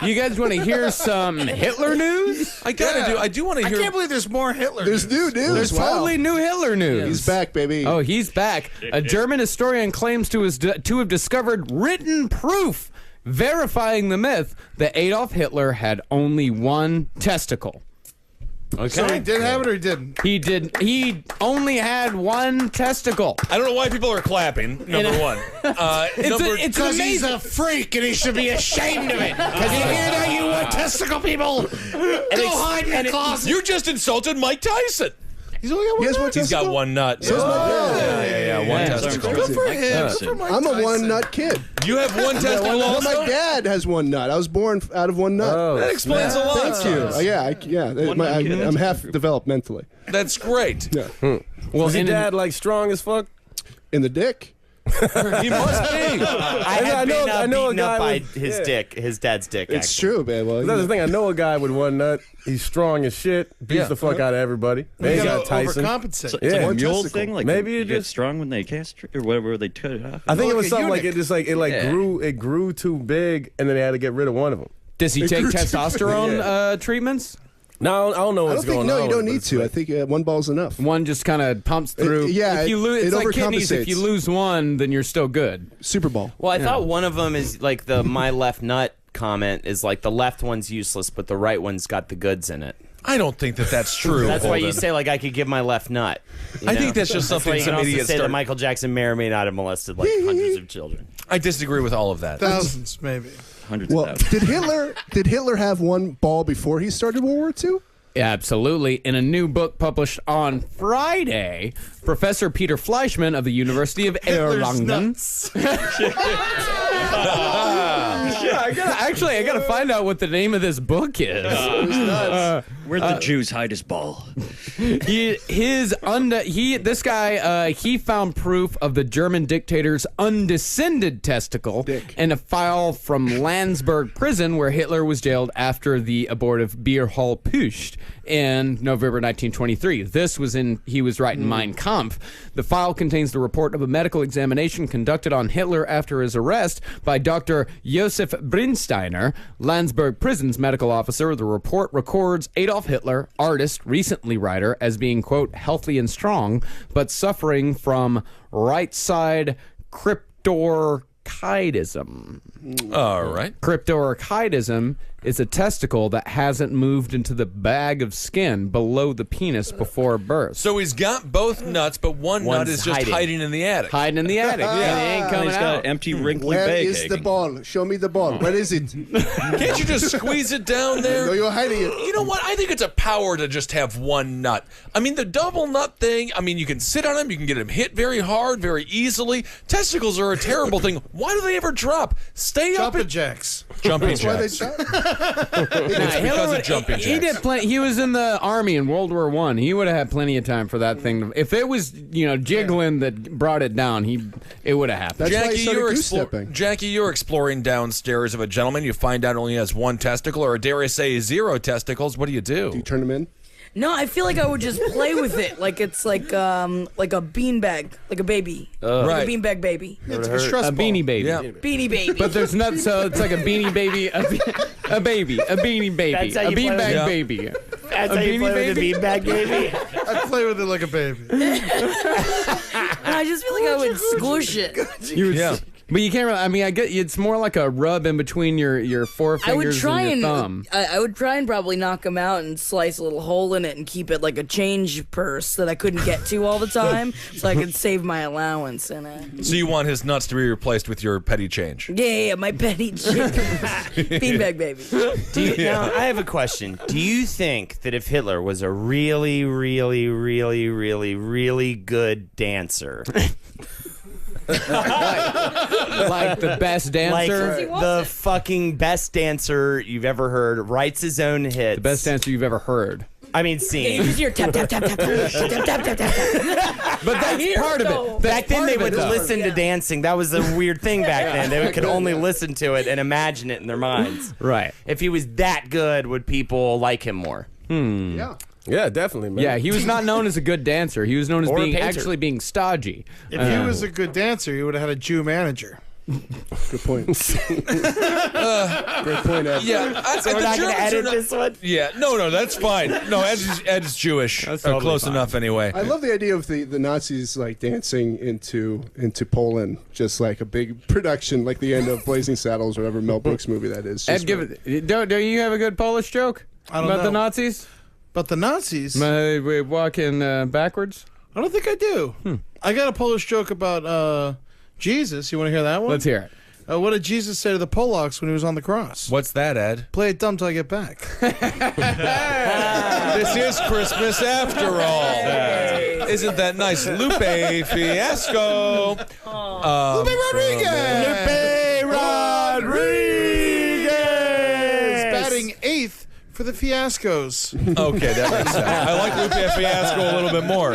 You guys want to hear some Hitler news? I do want to I hear. can't believe there's more Hitler. There's new news. There's Wow. totally new Hitler news. He's back, baby. Oh, he's back. A German historian claims to have discovered written proof verifying the myth that Adolf Hitler had only one testicle. Okay. So he did have it or he didn't? He did. He only had one testicle. I don't know why people are clapping. Number one. It's Because he's amazing. a freak and he should be ashamed of it. Because you hear that, you testicle people? Go hide in the closet. You just insulted Mike Tyson. He's only got one. He has one He's got testicle? one nut. So is my Yeah, one Yeah, testicle. Good for him. I'm a one nut kid. You have one testicle No, also? my dad has one nut. I was born out of one nut. Oh, That explains a lot. Thank you. I'm half developed mentally. That's great. Yeah. Well, Was your and- dad like strong as fuck? In the dick. He must be. I have been I know a beaten up guy by with- his yeah. dick, his dad's dick. It's actually. true, man. Well, That's the thing. I know a guy with one nut. He's strong as shit. Beats Yeah. the fuck out of everybody. Then You you got gotta Tyson. overcompensate. So, Yeah. it's like a One mule testicle. thing. Like Maybe you it get just- strong when they castrate or whatever they cut it off. I think it Like was a something like eunuch. it just like Yeah. grew too big, and then they had to get rid of one of them. does he take testosterone treatments? No, I don't know I what's don't think. going No, on. you don't but need it's to. I like- think one ball's enough. One just kind of pumps through. yeah, if you lose, it it's like kidneys. If you overcompensates. lose one, then you're still good. Super Bowl. Well, I thought one of them is like the my left nut comment is like the left one's useless, but the right one's got the goods in it. I don't think that that's true. That's why you Holden. say like I could give my left nut. you I know? think that's just why something you can some also idiots say start. that Michael Jackson may or may not have molested like hundreds of children. I disagree with all of that. Thousands, maybe. Hundreds Well, of thousands. did Hitler have one ball before he started World War II? Yeah, absolutely. In a new book published on Friday, Professor Peter Fleischman of the University of Erlangen. I gotta find out what the name of this book is. Where'd the Jews hide his ball? He found proof of the German dictator's undescended testicle in a file from Landsberg prison where Hitler was jailed after the abortive Beer Hall Putsch in November 1923. He was writing Mein Kampf. The file contains the report of a medical examination conducted on Hitler after his arrest by Dr. Josef Brinsteiner, Landsberg prison's medical officer. The report records Adolf Hitler, artist, recently writer, as being, quote, healthy and strong, but suffering from right side cryptorchidism. All right. Cryptorchidism is a testicle that hasn't moved into the bag of skin below the penis before birth. So he's got both nuts, but one nut One's is just hiding in the attic. Hiding in the attic. And it ain't coming He's got out. an empty, wrinkly Where bag. is the hanging. ball? Show me the ball. Where is it? Can't you just squeeze it down No, there? you're hiding it. You know what? I think it's a power to just have one nut. I mean, the double nut thing, I mean, you can sit on them, you can get them hit very hard, very easily. Testicles are a terrible thing. Why do they ever drop? Stay up Jumping and jacks. jumping That's why they jacks. shot. It's because of jumping He jacks. did plenty. He was in the army in World War I. He would have had plenty of time for that thing. If it was, jiggling that brought it down, it would have happened. That's why he started you're goose-stepping. Jackie, you're exploring downstairs of a gentleman. You find out only has one testicle, or dare I say, 0 testicles. What do you do? You turn them in. No, I feel like I would just play with it, like it's like a beanbag, like a baby, Right. like a beanbag baby, It's a stress A ball. beanie baby. Yeah. beanie baby. But there's not, so it's like a beanie baby, a baby, a beanie baby, That's how a you play with beanbag it. baby. That's A how you beanie play with baby? the beanbag baby. I play with it like a baby. And I just feel like I would squish it. Yeah. But you can't really, I mean, I get it's more like a rub in between your four I would fingers try and and your thumb. I would try and probably knock them out and slice a little hole in it and keep it like a change purse that I couldn't get to all the time, so I could save my allowance in it. So you want his nuts to be replaced with your petty change? Yeah, my petty beanbag baby. Now, I have a question. Do you think that if Hitler was a really, really, really, really, really good dancer, Like the best like dancer. the fucking best dancer you've ever heard, writes his own hits, The best dancer you've ever heard. I mean, Yeah, you seen. just hear tap tap tap tap tap tap tap tap tap. But that's part of it. Back then, they would though. listen to dancing. That was a weird thing back then. They could only listen to it and imagine it in their minds. Right. If he was that good, would people like him more? Yeah. Yeah, definitely, man. Yeah, he was not known as a good dancer. He was known as Or a being painter. actually being stodgy. If he was a good dancer, he would have had a Jew manager. Good point. Great point, Ed. Yeah. So we're not going to edit this one? Yeah. No, that's fine. No, Ed's Jewish. totally Close fine. enough anyway. I love the idea of the Nazis like dancing into Poland, just like a big production, like the end of Blazing Saddles, or whatever Mel Brooks movie that is. Ed, Just don't you have a good Polish joke I don't about the know. Nazis? About the Nazis? We walking backwards? I don't think I do. I got a Polish joke about Jesus. You want to hear that one? Let's hear it. What did Jesus say to the Polacks when he was on the cross? What's that, Ed? Play it dumb till I get back. This is Christmas after all. Isn't that nice? Lupe Fiasco. Lupe Rodriguez! Lupe Rodriguez! Batting 8th for the Fiascos. Okay, that makes sense. I like Lupe Fiasco a little bit more,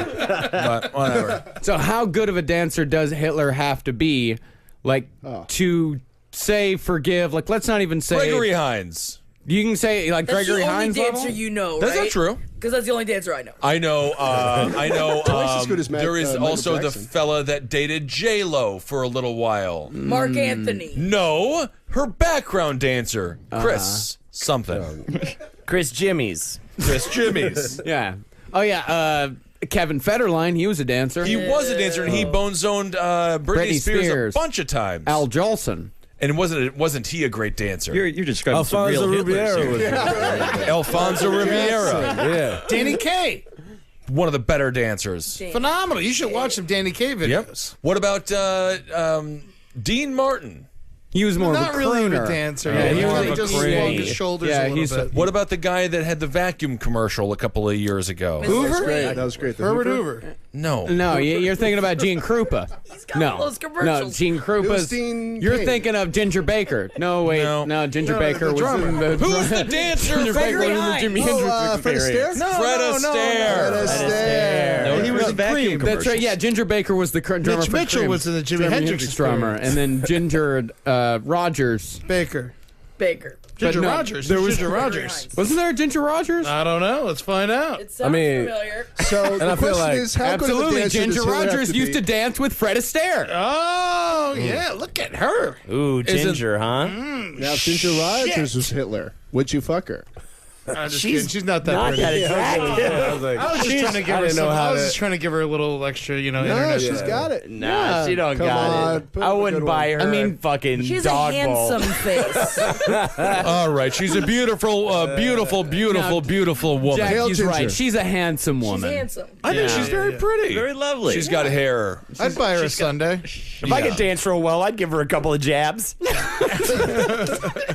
but whatever. So how good of a dancer does Hitler have to be, like, to say forgive? Like, let's not even say Gregory Hines. You can say like That's Gregory the only Hines dancer level? you know, That's right? not true. Because that's the only dancer I know. I know. Twice as good as there is Michael also the Jackson. fella that dated J-Lo for a little while. Mark Anthony. No, her background dancer, Chris something. Chris Jimmy's. Chris Jimmy's. Yeah. Oh yeah. Kevin Federline, he was a dancer. He was a dancer, and he bone-zoned Britney Spears a bunch of times. Al Jolson. And wasn't he a great dancer? You're describing some Alfonso real Ribeiro Hitlers was here. Alfonso Ribeiro, Yeah. Danny Kaye. one of the better dancers. Phenomenal. You should watch some Danny Kaye Yep. videos. What about Dean Martin? He was more Not of a really crooner. a dancer. Yeah, he he was just a swung crooner. his shoulders Yeah, a little he's bit. What about the guy that had the vacuum commercial a couple of years ago? That was great. That was great. The Herbert Hoover? Hoover. No. No, you're thinking about Gene Krupa. got those commercials. No, Gene It was Krupa's. Dean You're Cain. thinking of Ginger Baker. No, wait. No. Ginger No, Baker the was drummer. in the. Who's the dancer? Ginger Baker was in the Hines. Jimi Hendrix Fred experience. Astaire? Fred Astaire. Fred Astaire. No, he was a vacuum That's right. Yeah, Ginger Baker was the drummer Mitch for Mitchell Cream. was in the Jimi Hendrix drummer, experience. and then Ginger Rogers. Baker. Baker. Ginger no, Rogers. there Who's was- Ginger Rogers. Wasn't there a Ginger Rogers? I don't know. Let's find out. It sounds mean- familiar. So I the feel question like- is, how good of a Absolutely. dancer Ginger does Hitler have Rogers to used be? to dance with Fred Astaire. Oh, yeah. Look at her. Ooh, Ginger, huh? Now, if Ginger Rogers was Hitler, would you fuck her? I'm just kidding. She's not that Not pretty. that attractive. I was like, I was just trying to give I her didn't some. know how I was to- just trying to give her a little extra, No, internet. she's got it. Nah, she don't Come got on, it. put I up a wouldn't good buy one. her I mean, a fucking She has dog a bowl. handsome face. All right, she's a beautiful, beautiful woman. Jack, Hail he's Ginger. right. She's a handsome She's woman. handsome. I think she's very pretty. Very lovely. She's got hair. I'd buy her a Sunday. If I could dance real well, I'd give her a couple of jabs.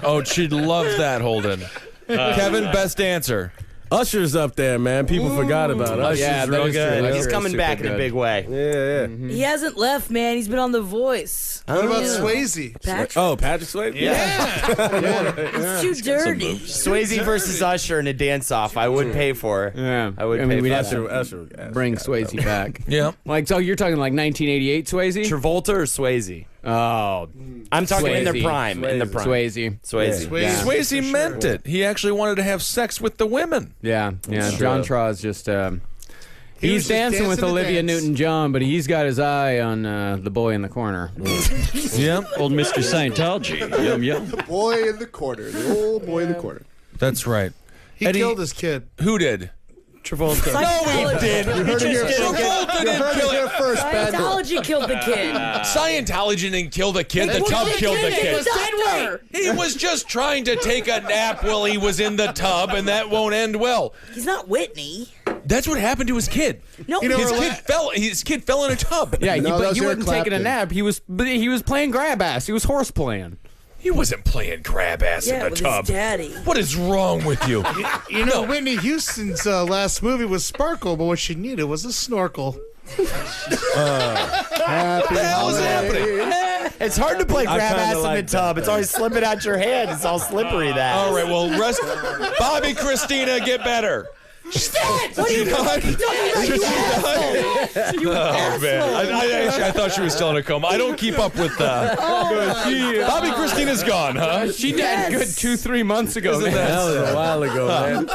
Oh, she'd love that, Holden. Kevin, best dancer. Usher's up there, man. People forgot about us. Yeah, that real is good. true. He's Usher is coming super back in a good. big way. Yeah. He hasn't left, man. He's been on The Voice. What about Yeah. Swayze? Patrick, Oh, Patrick Swayze? it's too dirty. Swayze versus Usher in a dance-off. I would pay for. Yeah. I would pay we'd for have that. to Usher. bring Swayze back. Yeah. Like, so you're talking like 1988 Swayze? Travolta or Swayze? Oh, I'm talking in their Swayze. prime. In the prime. Swayze. Swayze. Swayze. Yeah. Swayze meant it. He actually wanted to have sex with the women. Yeah. John Traw is just. was He's just dancing with dancing to Olivia dance. Newton-John, but he's got his eye on the boy in the corner. Yep. Old Mr. Scientology. Yum, yum. Boy in the corner. The old boy in the corner. That's right. He Eddie- killed his kid. Who did? Travolta. Scientology. You heard it here first. Travolta You didn't heard kill it here it. first, Bandit. Scientology killed the kid. Scientology didn't kill the kid. The tub killed the kid. He was just trying to take a nap while he was in the tub, and that won't end well. He's not Whitney. That's what happened to his kid. No, His kid fell in a tub. Yeah, No, that but was he Eric wasn't taking a Clapton. nap. He was playing grab ass. He was horse playing. He wasn't playing grab ass yeah, in the with tub. his daddy. What is wrong with you? You know, Whitney Houston's last movie was Sparkle, but what she needed was a snorkel. Happy hell is holiday. It's hard to play grab kinda ass in like the tub. It's always slipping out your hand. It's all slippery. That. All right, well, rest. Bobby Christina, get better. What are you doing? Oh man, I thought she was still in a coma. I don't keep up with. Bobby Christina's gone, huh? She died good 2-3 months ago. Isn't man. that- That was a while ago, man.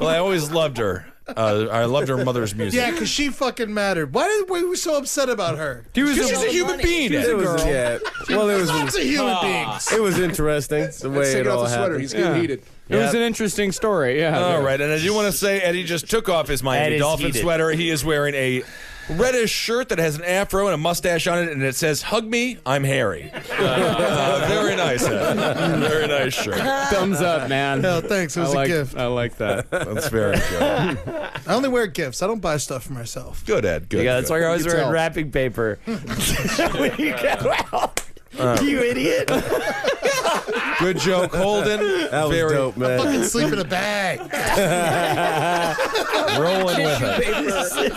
Well, I always loved her. I loved her mother's music. Yeah, because she fucking mattered. Why did we were so upset about her? She's a human being. It was, yeah. Well, it Lots of human beings. was interesting the way Let's it take off all the sweater. happened. He's getting heated. It was an interesting story. Yeah. All right, and I do want to say Eddie just took off his Miami Eddie's Dolphin heated. sweater. He is wearing a reddish shirt that has an afro and a mustache on it, and it says, "Hug me, I'm Harry." Very nice, Ed. Very nice shirt. Thumbs up, man. Hell, thanks. It was a gift. I like that. That's very good. I only wear gifts. I don't buy stuff for myself. Good, Ed. Good. Yeah, that's why you're always wearing wrapping paper. When you go out. You idiot. Good joke, Holden. That was dope, man. Fucking sleep in a bag. Rolling with it.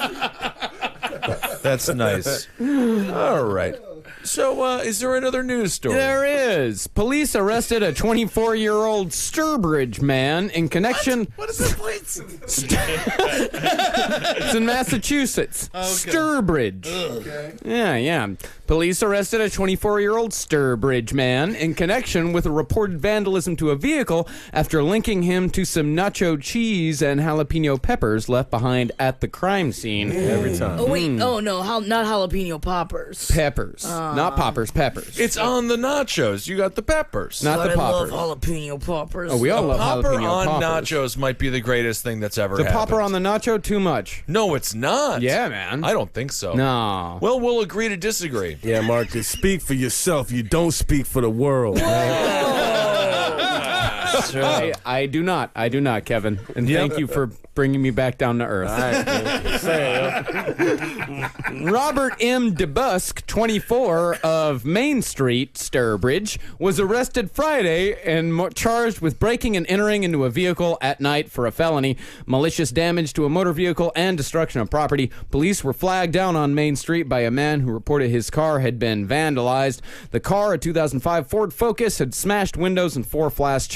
That's nice. All right. So, is there another news story? There is. Police arrested a 24-year-old Sturbridge man in connection. What is this place? It's in Massachusetts. Okay. Sturbridge. Okay. Yeah. Police arrested a 24-year-old Sturbridge man in connection with a reported vandalism to a vehicle after linking him to some nacho cheese and jalapeno peppers left behind at the crime scene. Every time. Oh wait, oh no, not jalapeno poppers. Peppers. Not poppers, peppers. It's on the nachos. You got the peppers. Not But the I poppers. love jalapeno poppers. Oh, we all love Popper jalapeno on poppers. nachos might be the greatest thing that's ever The happened. popper on the nacho, too much. No, it's not. Yeah, man. I don't think so. No. Well, we'll agree to disagree. Yeah, Marcus, speak for yourself. You don't speak for the world, man. I do not, Kevin. And thank you for bringing me back down to earth. Robert M. DeBusk, 24, of Main Street, Sturbridge, was arrested Friday and charged with breaking and entering into a vehicle at night for a felony, malicious damage to a motor vehicle, and destruction of property. Police were flagged down on Main Street by a man who reported his car had been vandalized. The car, a 2005 Ford Focus, had smashed windows and four flash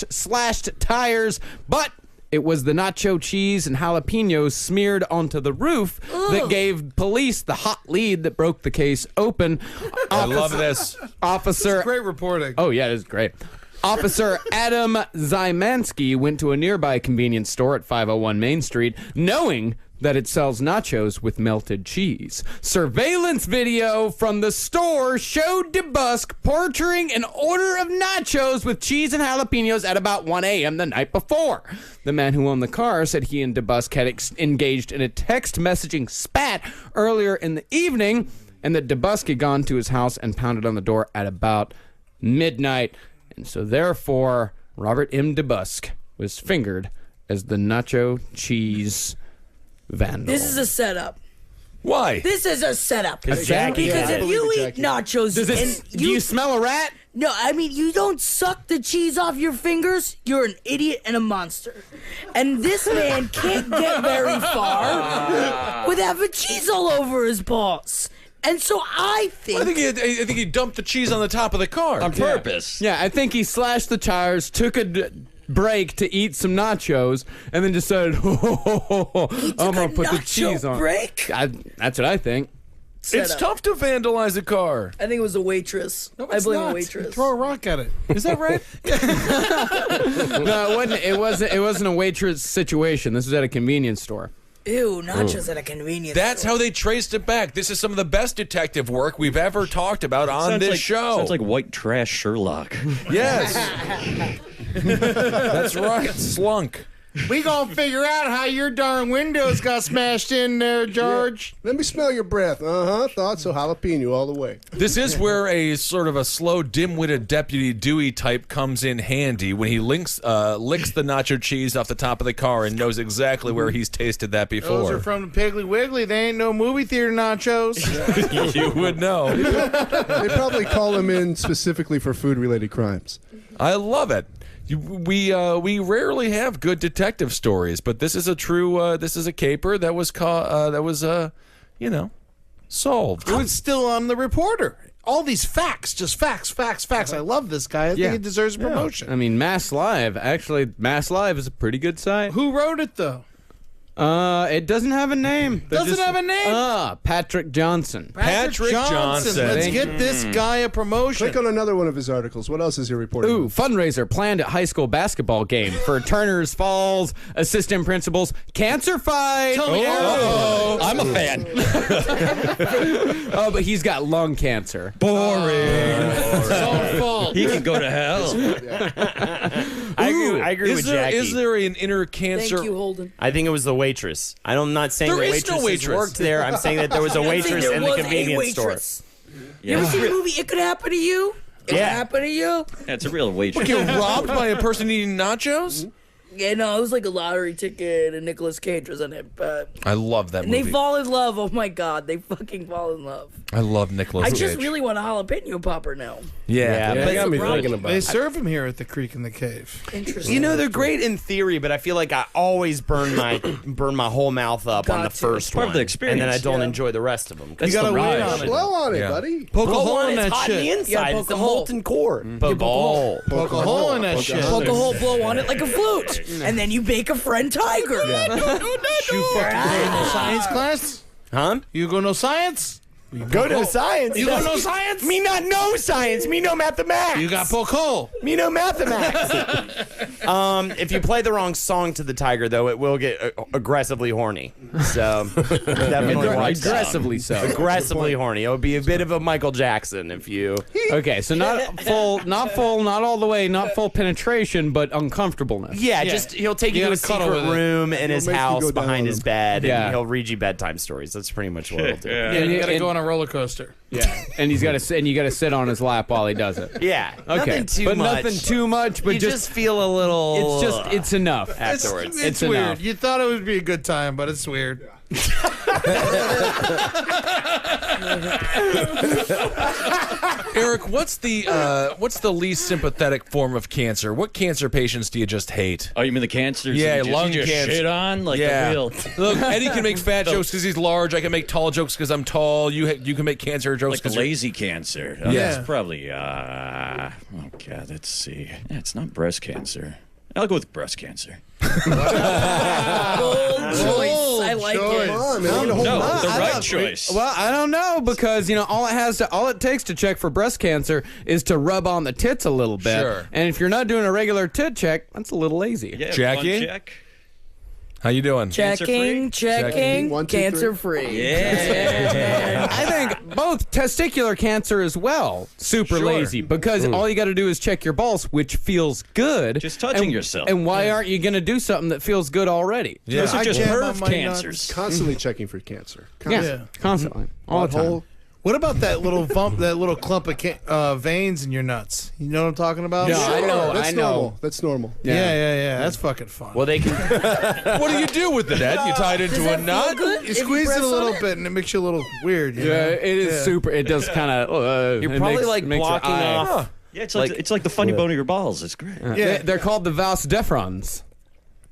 slashed tires, but it was the nacho cheese and jalapenos smeared onto the roof that gave police the hot lead that broke the case open. I love this. Officer. Great reporting. Oh, yeah, it is great. Officer Adam Zymanski went to a nearby convenience store at 501 Main Street, knowing that it sells nachos with melted cheese. Surveillance video from the store showed DeBusk portraying an order of nachos with cheese and jalapenos at about 1 a.m. the night before. The man who owned the car said he and DeBusk had engaged in a text messaging spat earlier in the evening, and that DeBusk had gone to his house and pounded on the door at about midnight. And so therefore, Robert M. DeBusk was fingered as the nacho cheese vandal. This is a setup. Why? This is a setup. Jackie. Because if you eat nachos and do you smell a rat? No, I mean, you don't suck the cheese off your fingers, you're an idiot and a monster. And this man can't get very far with having cheese all over his balls. And so I think I think he dumped the cheese on the top of the car. On purpose. Yeah, I think he slashed the tires, took a break to eat some nachos, and then decided, I'm going to put the cheese on. Break? That's what I think. It's tough to vandalize a car. I think it was a waitress. No, I it's blame not. a waitress. Throw a rock at it. Is that right? No, it wasn't a waitress situation. This was at a convenience store. Ew, nachos at a convenience That's store. how they traced it back. This is some of the best detective work we've ever talked about on Sounds this like, show. Sounds like white trash Sherlock. Yes. That's right. Slunk. We gonna figure out how your darn windows got smashed in there, George. Let me smell your breath. Thought so. Jalapeno all the way. This is where a sort of a slow, dim-witted Deputy Dewey type comes in handy when he licks the nacho cheese off the top of the car and knows exactly where he's tasted that before. Those are from the Piggly Wiggly. They ain't no movie theater nachos. You would know. They probably call him in specifically for food-related crimes. I love it. We rarely have good detective stories, but this is a true. This is a caper that was solved. It was still on the reporter. All these facts, just facts. I love this guy. I think he deserves a promotion. I mean, Mass Live is a pretty good site. Who wrote it though? It doesn't have a name. Have a name? Patrick Johnson. Patrick Johnson. Let's Thank get this guy a promotion. Click on another one of his articles. What else is he reporting? Ooh, fundraiser planned at high school basketball game for Turner's Falls assistant principals cancer fight. I'm a fan. Oh, but he's got lung cancer. Boring. His own fault. He can go to hell. I agree with Jackie. Is there an inner cancer? Thank you, Holden. I think it was the way waitress. I'm not saying There the is no waitress waitress. worked there. I'm saying that there was a waitress there in the was a convenience store. waitress. You ever seen the movie It Could Happen to You? It Could Happen to You? Yeah, it's a real waitress. Get robbed by a person eating nachos? Yeah, no, it was like a lottery ticket, and Nicolas Cage was in it. But I love that and movie. they fall in love. Oh my god, they fucking fall in love. I love Nicolas I Cage. just really want a jalapeno popper now. Yeah. They got me thinking about They it. serve them here at the Creek in the Cave. Interesting. You know, they're great in theory, but I feel like I always burn my whole mouth up on the Gotcha. first It's part one, of the experience. and then I don't Yeah. enjoy the rest of them. That's You gotta the wait ride. on it. Blow on it, Yeah. buddy. Poke a hole in It's that hot on the shit. inside. Yeah, It's the poke a hole. molten core. Poke a hole. Poke a hole in that shit. Poke a hole, blow on it like a flute, and then you bake a friend tiger. You fucking go no science class? Huh? You go no science? Go to science. You go no science? Me not know science. Me know mathematics. You got poke hole. Me know mathematics. If you play the wrong song to the tiger, though, it will get aggressively horny. So definitely watch that. Aggressively so. Aggressively horny. It would be a bit of a Michael Jackson if you. Okay, so not full, not all the way, not full penetration, but uncomfortableness. Yeah, just he'll take you You to a gotta cuddle secret with it. room in his make you house go down behind on his him. bed, Yeah. and he'll read you bedtime stories. That's pretty much what he'll do. And you gotta And- go on a roller coaster. Yeah, and you got to sit on his lap while he does it. Yeah. Okay, Nothing too but much. nothing too much. But You just feel a little. it's enough. afterwards. It's It's weird. enough. You thought it would be a good time, but it's weird. Eric, what's the least sympathetic form of cancer? What cancer patients do you just hate? Oh, you mean the cancers? Yeah, that you lung just cancer. shit on like Yeah. the real, Look, Eddie can make fat jokes because he's large. I can make tall jokes because I'm tall. You can make cancer jokes like the because lazy cancer. Yeah. It's probably. Oh God, let's see. Yeah, it's not breast cancer. I'll go with breast cancer. Bold choice. I like Come it. on, man. No, the I right don't- choice. Well, I don't know because all it takes to check for breast cancer is to rub on the tits a little bit. Sure. And if you're not doing a regular tit check, that's a little lazy. Yeah, Jackie? one check. How you doing? Checking, checking, 1, 2, 3. cancer free. Yeah. I think both testicular cancer as well. Super Sure. lazy because all you got to do is check your balls, which feels good. Just touching And- yourself. And why aren't you going to do something that feels good already? Yeah. Those are I just jam perv on my cancers. Constantly checking for cancer. Yeah, constantly, all the time. Butthole. What about that little that little clump of veins in your nuts? You know what I'm talking about? No, I know. That's normal. That's normal. Yeah. That's fucking fun. Well, they can. What do you do with it, Ed? You tie it into a nut? you squeeze it a little bit, and it makes you a little weird. You know? It is super. It does kind of. You're probably like blocking off. Yeah, it's like the funny bone of your balls. It's great. They're called the vas deferens.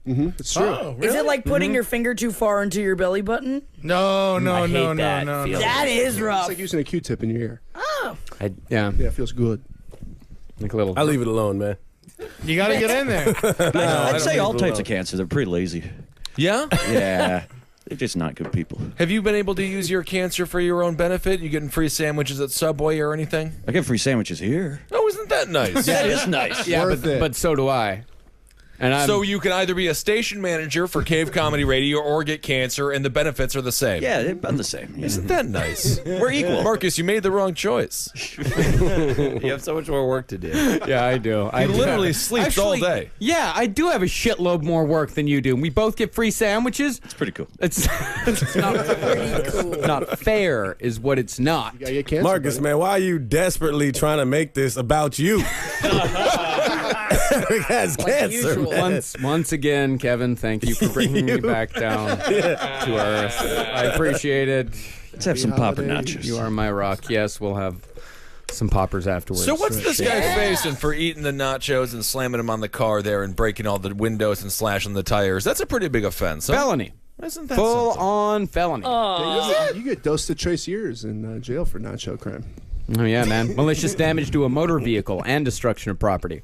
It's true. Oh, really? Is it like putting your finger too far into your belly button? No. I hate that feeling. That is rough. It's like using a Q-tip in your ear. Yeah, Yeah, it feels good. like a little. I leave it alone, man. You got to get in there. I'd say all types of cancer. They're pretty lazy. Yeah? Yeah. They're just not good people. Have you been able to use your cancer for your own benefit? You getting free sandwiches at Subway or anything? I get free sandwiches here. Oh, isn't that nice? That is nice. Yeah, Worth it. but so do I. And I'm, So you can either be a station manager for Cave Comedy Radio or get cancer, and the benefits are the same. Yeah, they're about the same. Yeah. Isn't that nice? We're equal. Marcus, you made the wrong choice. You have so much more work to do. yeah, I do. I He do. literally sleeps all day. Yeah, I do have a shitload more work than you do. We both get free sandwiches. It's pretty cool. It's not fair, is what it's not. You gotta get cancer. Marcus, buddy. man, why are you desperately trying to make this about you? Eric has cancer. Man. Once again, Kevin, thank you for bringing me back down to earth. I appreciate it. Let's have some popper nachos. You are my rock. Yes, we'll have some poppers afterwards. So what's this guy facing for eating the nachos and slamming them on the car there and breaking all the windows and slashing the tires? That's a pretty big offense. Huh? felony? Isn't that Full something? on felony. You get dosed to trace years in jail for nacho crime. Oh yeah, man. Malicious damage to a motor vehicle and destruction of property.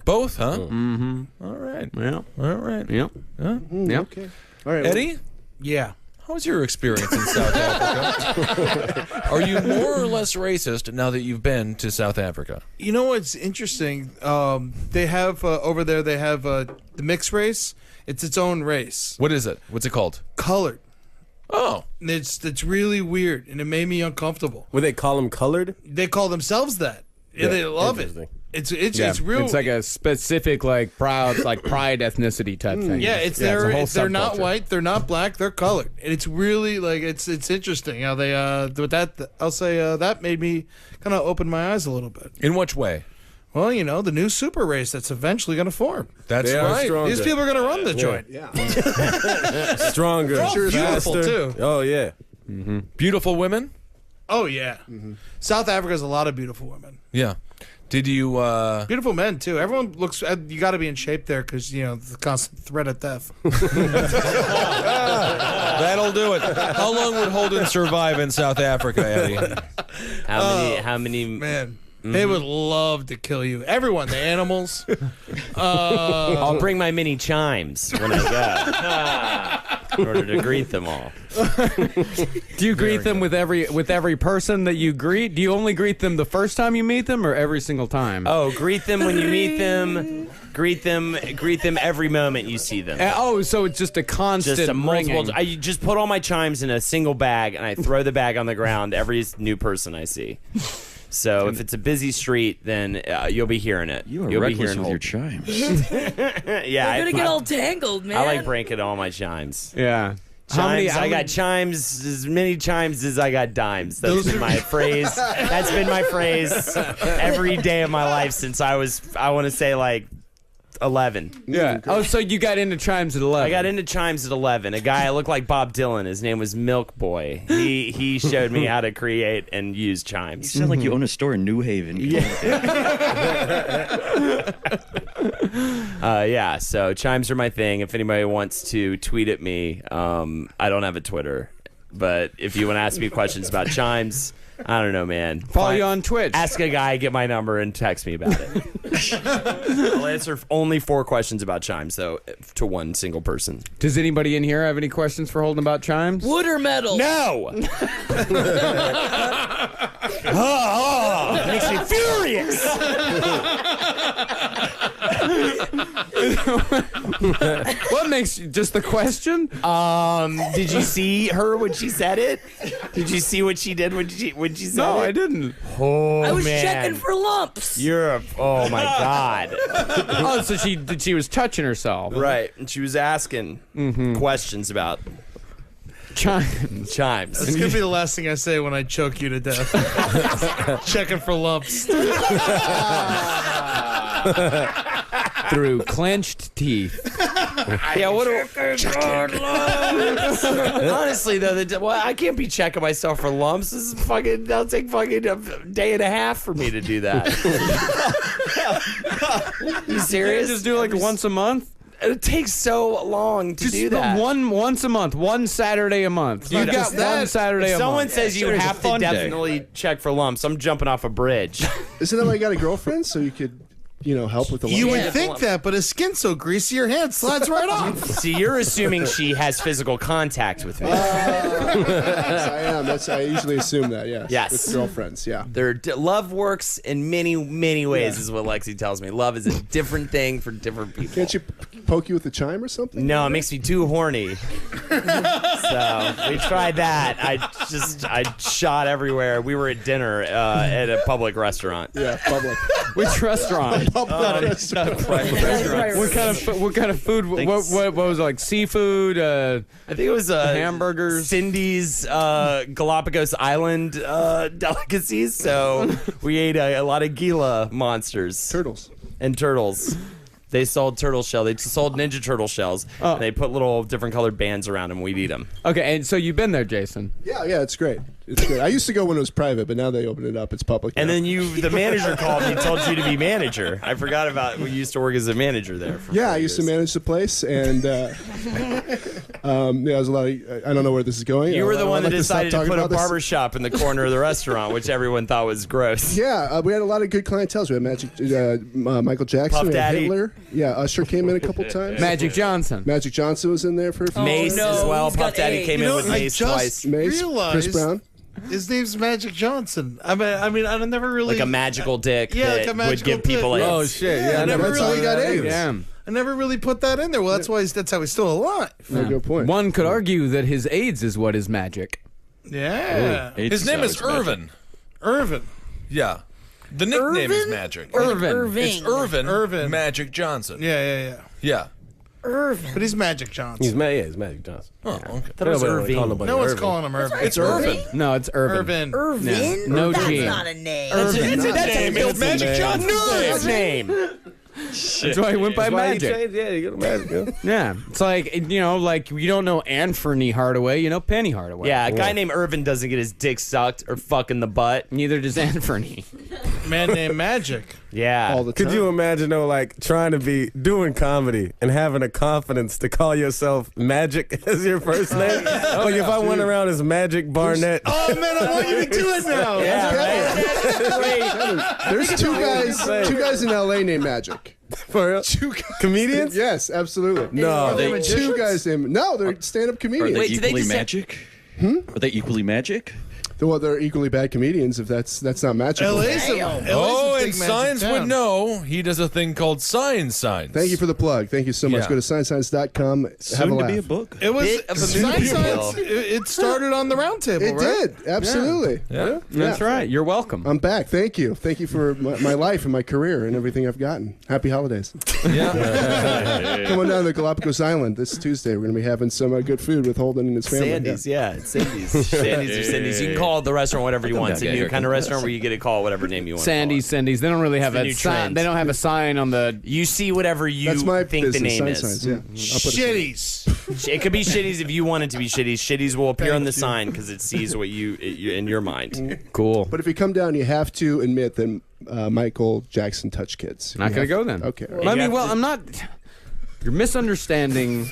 Both, huh? Mm-hmm. All right. Yeah. All right. Yep. Yep. Okay. All right. Eddie, Yeah. how was your experience in South Africa? Are you more or less racist now that you've been to South Africa? You know what's interesting? They have over there. They have the mixed race. It's its own race, What is it? What's it called? colored. Oh, And it's really weird, and it made me uncomfortable. Would they call him colored? They call themselves that. Yeah, they love it. Interesting. It's real. It's like a specific pride ethnicity type thing. Yeah, it's a whole they're not subculture. white, they're not black, they're colored. And it's really it's interesting how they with that. I'll say that made me kind of open my eyes a little bit. In which way? Well, the new super race that's eventually going to form. That's They are right. stronger. These people are going to run the joint. Yeah. Stronger. They're all beautiful faster. too. Oh yeah. Beautiful women? Oh yeah. South Africa has a lot of beautiful women. Yeah. Did you Beautiful men too. Everyone looks. You got to be in shape there because the constant threat of death. That'll do it. How long would Holden survive in South Africa, Eddie? How many? Man, they would love to kill you. Everyone, the animals. I'll bring my mini chimes when I go in order to greet them all. Do you greet them with every person that you greet? Do you only greet them the first time you meet them, or every single time? Oh, greet them when you meet them. Greet them every moment you see them. So it's just a constant Just a multiple. ringing. I just put all my chimes in a single bag and I throw the bag on the ground every new person I see. So if it's a busy street, then you'll be hearing it. You are You'll be reckless hearing with your Holden. chimes. Yeah, You're gonna get all tangled, man. I like breaking all my chimes. Yeah. Chimes, I got chimes, as many chimes as I got dimes. That's been my phrase. That's been my phrase every day of my life since I want to say 11. Yeah. Oh, so you got into chimes at 11. I got into chimes at 11. A guy looked like Bob Dylan. His name was Milk Boy. He showed me how to create and use You chimes. sound like you own a store in New Haven. Yeah, so chimes are my thing. If anybody wants to tweet at me, I don't have a Twitter. But if you want to ask me questions about chimes, I don't know, man. Follow you on Twitch. Ask a guy, get my number, and text me about it. I'll answer only 4 questions about chimes, though, to one single person. Does anybody in here have any questions for Holden about chimes? Wood or metal? No! Makes me furious! What makes you, just the question? Did you see her when she said it? Did you see what she did when she said it? No, I didn't. Oh, I was man. checking for lumps. Oh my God. Oh, so she was touching herself. Right. And she was asking questions about Chimes. chimes. It's gonna be the last thing I say when I choke you to death. Checking for lumps. Through clenched teeth. Yeah, honestly though, I can't be checking myself for lumps. This is that'll take fucking a day and a half for me to do that. You serious? Just do once a month? It takes so long to Just do that. once a month, one Saturday a month. You got one Saturday If a someone month. says you It's a have to fun day. definitely check for lumps, I'm jumping off a bridge. Isn't that why you got a girlfriend? So you could, help with the You lumps? would think that, but his skin's so greasy, your hand slides right off. See, you're assuming she has physical contact with me. Yes, I am. I usually assume that, yes. Yes. With girlfriends, yeah. Love works in many, many ways, is what Lexi tells me. Love is a different thing for different people. Can't you poke you with a chime or something? No, it makes me too horny. So we tried that. I shot everywhere. We were at dinner at a public restaurant. Yeah, public. Which restaurant? Public restaurant. What kind of food? What was it, seafood? I think it was hamburgers. Cindy's Galapagos Island delicacies. So we ate a lot of Gila monsters. Turtles. And turtles. They sold turtle shell. They sold Ninja Turtle shells. Oh. And they put little different colored bands around them. We'd eat them. Okay, and so you've been there, Jason. Yeah, it's great. It's great. I used to go when it was private, but now they open it up. It's public. And now. then the manager called me and told you to be manager. I forgot about we used to work as a manager there. Yeah, I used to manage the place, and there was a lot of. I don't know where this is going. You were the one that I'd like decided stop to put talking a about this. barber shop in the corner of the restaurant, which everyone thought was gross. Yeah, we had a lot of good clientele. We had Michael Jackson, Puff we had Daddy. Hitler. Yeah, Usher came in a couple times. Magic Johnson. Magic Johnson was in there for a few. Mace no, as well. he's Puff got Daddy AIDS. came in with I Mace just twice. Mace, realized Chris Brown. his name's Magic Johnson. I mean, I never really Like a magical dick Yeah, like that a would magical give people dick. AIDS. Oh shit! Yeah, I never that's how really he got AIDS. Yeah. I never really put that in there. Well, that's how he's still alive. No, good point. One could argue that his AIDS is what is magic. Yeah, His name is Irvin. Irvin. Yeah. The nickname is Irvin? Magic. Or like Irvin. Irving? It's Irvin. Magic Johnson. Yeah. Yeah. Irvin. But he's Magic Johnson. He's Magic Johnson. Oh, okay. That was Nobody Irving. call nobody No one's Irvin. calling him Irvin. It's Irvin. No, it's Irvin. Irvin. Irvin? Yeah. No That's G. not a name. Irvin. It's a name. It's Magic Johnson's name. name. That's why he went by That's why he Magic. changed- Yeah, you go to Magic. Yeah, it's like like you don't know Anthony Hardaway, you know Penny Hardaway. Yeah, a guy named Irvin doesn't get his dick sucked or fuck in the butt. Neither does Anthony. Man named Magic. Yeah. All the time. Could you imagine though, like trying to be doing comedy and having a confidence to call yourself Magic as your first name? Like if I went around as Magic Barnett. Oh man, I want you to do it now. There's two guys in LA named Magic. For real? Comedians? Yes, absolutely. No, Are they- they two guys named. No, they're stand-up Are comedians. they Wait, do they equally just have- magic? Are they equally magic? Well, they're equally bad comedians. If that's not magical. LA's a Oh, big and magic Signs town. would know. He does a thing called Signs. Thank you for the plug. Thank you so much. Yeah. Go to signscience.com. Have a Soon to laugh. be a book. It was Bit of a Signs. movie appeal. It started on the Roundtable, It right? did. Absolutely. Yeah. That's right. You're welcome. I'm back. Thank you. Thank you for my life and my career and everything I've gotten. Happy holidays. Yeah. Come on down to Galapagos Island this Tuesday. We're going to be having some good food with Holden and his family. Sandy's, yeah, it's Sandy's. Sandy's or Cindy's. You can call the restaurant whatever you want. It's a new kind of restaurant where you get to call whatever name you want. Sandy's. They don't really have the a new sign. trend. They don't have a sign on the. You see whatever you That's my think business. the name Signs, is. yeah. I'll put it- Shitties. It could be Shitties if you want it to be Shitties. Shitties will appear on the sign because it sees what you in your mind. Cool. But if you come down, you have to admit that Michael Jackson touched kids. Not You gonna have go to. then. Okay. I mean, well, I'm not. You're misunderstanding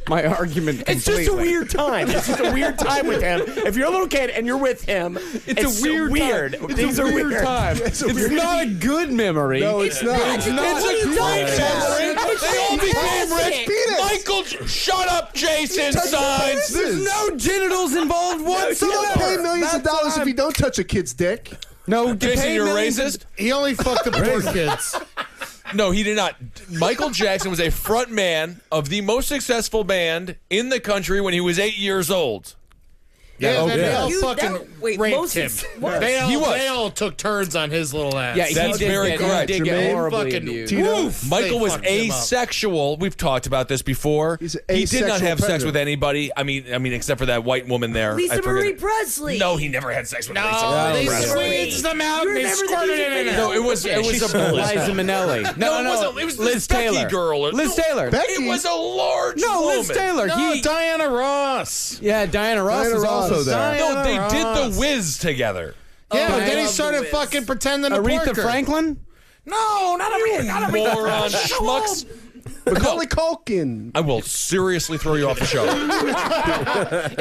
my argument. It's just a completely. weird time. It's just a weird time with him. If you're a little kid and you're with him, it's a weird weird. time. It's Things a are weird weird. time. It's not a good memory. No, it's not. It's not. What are you talking about? They all became rich. Penis. Michael, shut up, Jason Signs. There's no genitals involved You don't whatsoever. pay millions of That's dollars what if you don't touch a kid's dick. No, you Jason, pay you're millions of- racist? He only fucked the poor kids. No, he did not. Michael Jackson was a front man of the most successful band in the country when he was 8 years old. Yeah, okay. they all You- fucking that- wait, raped most him. of- what? He was. They all took turns on his little ass. Yeah, That's very correct. He did get Jermaine horribly fucking abused. Woof, Michael they was fucked him up. asexual. We've talked about this before. He's an He did not asexual have sex predator. with anybody. I mean, except for that white woman there. I Lisa forget Marie it. Presley. No, he never had sex with Lisa. No, they Marie Presley. squeezed them out You and they remember the squirted music it in video? him. No, it was a Liza Minnelli. No, it was Liz Becky Taylor. girl. Liz Taylor. It was a large No, woman. Liz Taylor. No, Diana Ross. Yeah, Diana Ross Diana is Ross. also there. No, they Diana did Ross. the Wiz together. Yeah, but I then he love started The Wiz. fucking pretending to Aretha pork her. Franklin? No, not Aretha. Moron schmucks. Macaulay Culkin. I will seriously throw you off the show.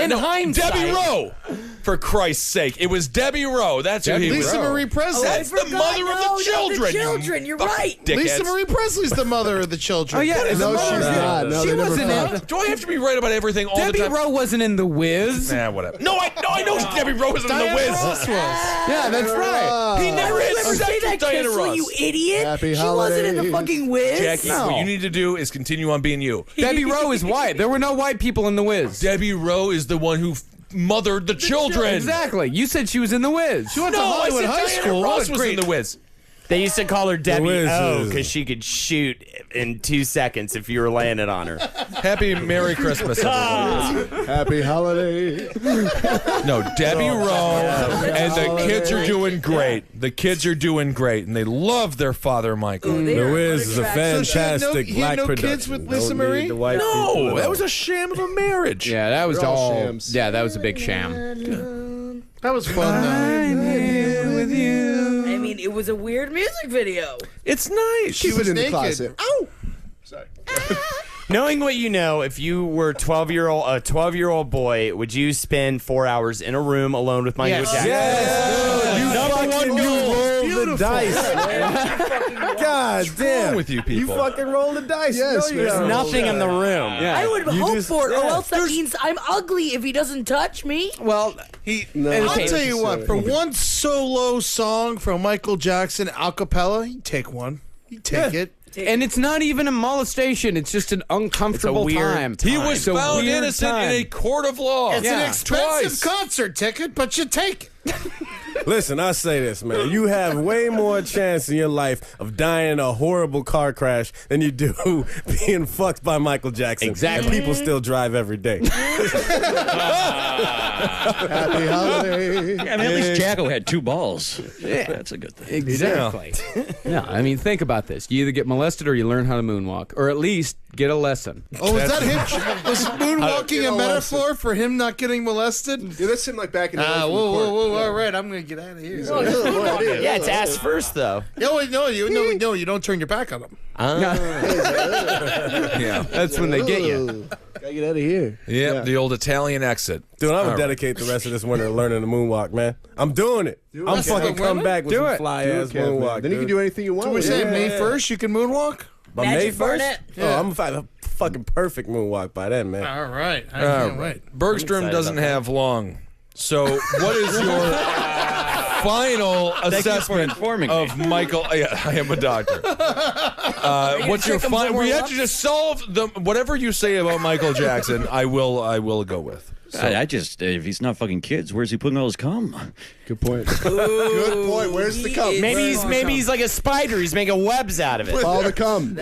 In hindsight, Debbie Rowe, for Christ's sake. It was Debbie Rowe. That's who he was. Lisa Marie Presley. That's the mother of the children. The children, you're fucking right. dickheads. Lisa Marie Presley's the mother of the children. Oh, yeah. No, she's not. No, She they never wasn't fucked. in. Do I have to be right about everything all Debbie the time? Rowe wasn't in The Wiz. Nah, whatever. No, I know Debbie Rowe was in the Diana Wiz. Ross was. Yeah, that's right. He never had Never say sex that, with Diana Kissel, Ross. you idiot. Happy she wasn't in the holidays. fucking Wiz. Jackie, No. what you need to do is continue on being you. Debbie Rowe is white. There were no white people in The Wiz. Debbie Rowe is the one who mothered the children. Exactly. You said she was in The Wiz. She went to No, I Hollywood said High Diana School. Ross What a was in great the Wiz. they used to call her Debbie Wiz O is- because she could shoot in 2 seconds if you were laying it on her. Happy Merry Christmas, everyone. Happy holiday. No, Debbie Rowe and the kids are doing great. The kids are doing great, and they love their father, Michael. They The are Wiz is a unattractive. So she had fantastic no- he black had no production. kids with Don't Lisa need Marie? the white people No, at that all. was a sham of a marriage. Yeah, that was They're all all. shams. Yeah, that was a big sham. That was fun, though. With you. I mean, it was a weird music video. It's nice. Keep was it in the naked. closet. Ow! Knowing what you know, if you were a 12-year-old boy, would you spend 4 hours in a room alone with Michael Yes. Jackson? You roll the dice, man. God damn. wrong with you people? You fucking roll the dice. Yes, you know you man. gotta roll Nothing in the room. Yeah. I would You hope just- for it, or yeah. else that means I'm ugly if he doesn't touch me. Well, No, I'll tell you what, for necessarily. one solo song from Michael Jackson a cappella, you take one. You take it. and it's not even a molestation. It's just an uncomfortable It's a weird time. He was It's a found weird innocent time. in a court of law. It's Yeah. an expensive Twice. concert ticket, but you take it. Listen, I say this, man. You have way more chance in your life of dying in a horrible car crash than you do being fucked by Michael Jackson. Exactly. And people still drive every day. Happy holiday. I mean, at least Jacko had 2 balls. Yeah, that's a good thing. Exactly. Yeah, I mean, think about this. You either get molested or you learn how to moonwalk, or at least get a lesson. Oh, is that him? Was moonwalking a metaphor for him not getting molested? Yeah, that's him like back in the Whoa, all right, I'm going to get out of here. Yeah, it's ass first, though. No, you don't turn your back on him. Yeah, that's when they get you. Gotta get out of here. Yep, the old Italian exit. Dude, I'm All going to right. dedicate the rest of this winter to learning the moonwalk, man. I'm doing it. I'm fucking come back with some fly-ass moonwalk, Then you can do anything you want. So we're with saying it. May 1st, you can moonwalk? By May Magic 1st? Barnett. Oh, I'm going to find a fucking perfect moonwalk by then, man. All right. I can't wait. Bergstrom doesn't have long. So, what is your final assessment informing of me. Michael? Yeah, I am a doctor. What's your final? We have to just solve the whatever you say about Michael Jackson. I will go with. I just, if he's not fucking kids, where's he putting all his cum? Good point. Good point. Where's the cum? Maybe he's like a spider. He's making webs out of it. Follow the cum.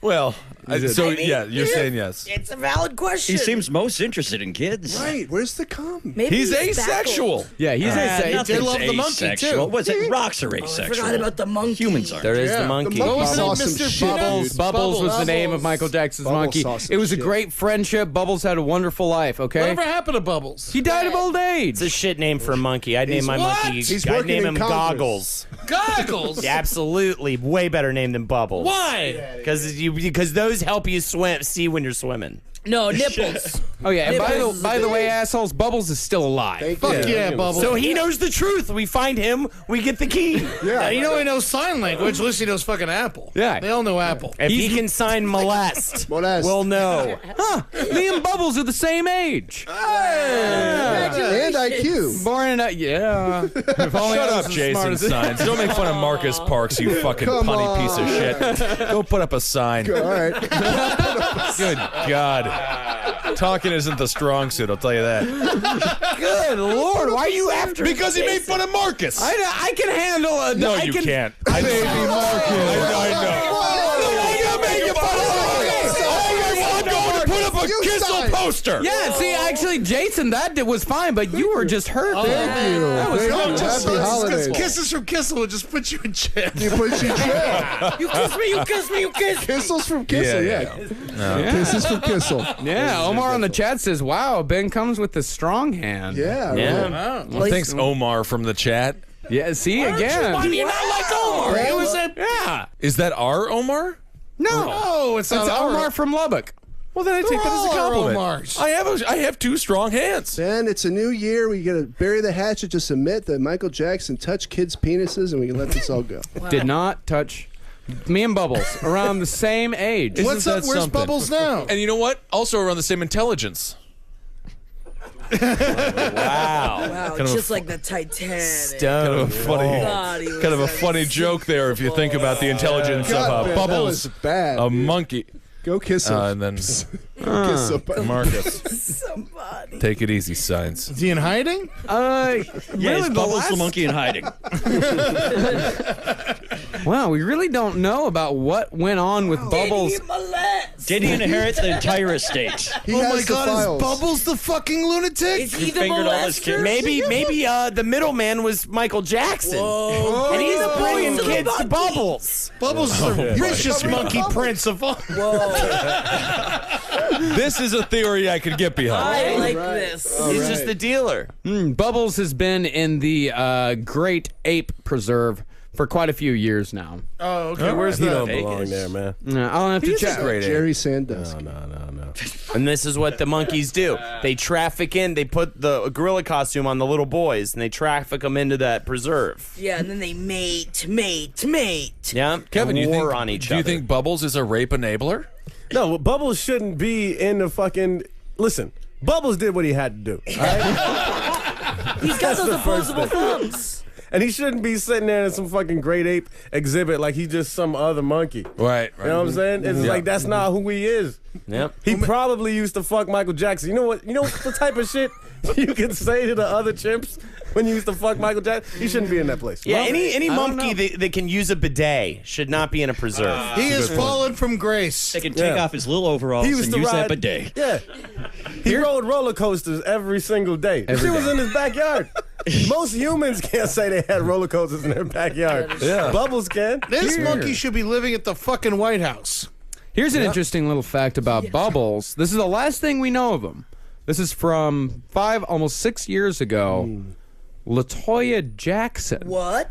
Well, you're saying yes. It's a valid question. He seems most interested in kids. Right. Where's the cum? Maybe He's baffled. asexual. Yeah, he's asexual. Nothing's They love the monkey, asexual. too. What's it? Rocks are I asexual. forgot about the monkey. Humans aren't. There is the monkey. The monkey Bubbles. saw some Mr. shit, Bubbles. dude. Bubbles was the name of Michael Jackson's Bubbles monkey. saw some It was a shit. great friendship. Bubbles had a wonderful life, okay? Whatever happened to Bubbles? He died of old age. It's a shit name for a monkey. I'd name my what? monkey. He's I'd working name in him Congress. Goggles. Goggles? Yeah, absolutely, way better name than Bubbles. Why? Because those help you see when you're swimming. No, nipples. Oh, yeah, and Nipples. by the way, assholes, Bubbles is still alive. Fuck yeah, Bubbles. So he knows the truth. We find him, we get the key. Yeah, you know he knows sign language. At least he knows fucking Apple. Yeah. They all know Apple. If he can sign molest, Molest. we'll know. Huh, me and Bubbles are the same age. And IQ. Born in a, yeah. If only Shut I up, was as smart Jason as- Signs. Don't make fun of Marcus Parks, you fucking Come punny piece of on. shit. Go put up a sign. All right. Good God. Talking isn't the strong suit, I'll tell you that. Good Lord, why are you after him, Because he made fun of Marcus. I can handle a. No, I you can, can't. I know. I know. You're making fun of Marcus. I'm going to put up a You Kissel sign. poster. Yeah, see, actually, Jason, that was fine, but you were just hurt. Thank you. was Thank so you. Just Happy because holidays. kisses from Kissel would just put you in jail. You put you in jail. You kiss me, you kiss me, you kiss me. Kissels from Kissel, yeah. Kisses from Kissel. Yeah, Omar on the chat says, "Wow, Ben comes with the strong hand." Yeah. Yeah. Right. Well, thanks, Omar, from the chat. Yeah. See again. Why do you not like Omar? It was a... Yeah. Is that our Omar? No. Oh, it's not It's our... Omar from Lubbock. Well, then I take that as a all our compliment. Omars. I have 2 strong hands. Ben, it's a new year. We got to bury the hatchet. Just admit that Michael Jackson touched kids' penises, and we can let this all go. Did not touch me and Bubbles around the same age. Isn't What's up? that Where's something? Bubbles now? And you know what? Also around the same intelligence. Wow. Wow, just like the Titanic. Kind of a funny, God, he was kind of a like funny joke there if you think about the intelligence God, of man, Bubbles, that was bad. a monkey, Go kiss him. and then Kiss somebody. Marcus. Somebody. Take it easy, Signs. Is he in hiding? Yeah, really, is the Bubbles last- the monkey in hiding? Wow, we really don't know about what went on with Bubbles. Did he molest? Did he inherit the entire estate? He Oh has my the God, files. is Bubbles the fucking lunatic? Is he the fingered all his molester? kids. Maybe the middleman was Michael Jackson. Whoa. And he's bringing to the kids to monkey. Bubbles. Bubbles is the richest monkey prince of all. This is a theory I could get behind. I like this. He's just the dealer. Bubbles has been in the Great Ape Preserve for quite a few years now. Oh, okay. Where's He that? don't belong there, man. I'll have to check. Jerry Sandusky. No. And this is what the monkeys do. They traffic in, they put the gorilla costume on the little boys, and they traffic them into that preserve. Yeah, and then they mate. Yeah? Kevin, and do war on each you other. think Bubbles is a rape enabler? No, Bubbles shouldn't be in the fucking... Listen, Bubbles did what he had to do. All right? He's got those the first opposable thumbs. And he shouldn't be sitting there in some fucking great ape exhibit like he's just some other monkey. Right. You know what I'm saying? It's like that's not who he is. Yep. He probably used to fuck Michael Jackson. You know what? You know the type of shit you can say to the other chimps when you used to fuck Michael Jackson? He shouldn't be in that place. Yeah, any monkey that can use a bidet should not be in a preserve. He has fallen from grace. They can take off his little overalls and use that bidet. Yeah. He rode roller coasters every single day. She was in his backyard. Most humans can't say they had roller coasters in their backyard. Yeah. Bubbles can. This monkey should be living at the fucking White House. Here's an interesting little fact about Bubbles. This is the last thing we know of him. This is from almost 6 years ago. LaToya Jackson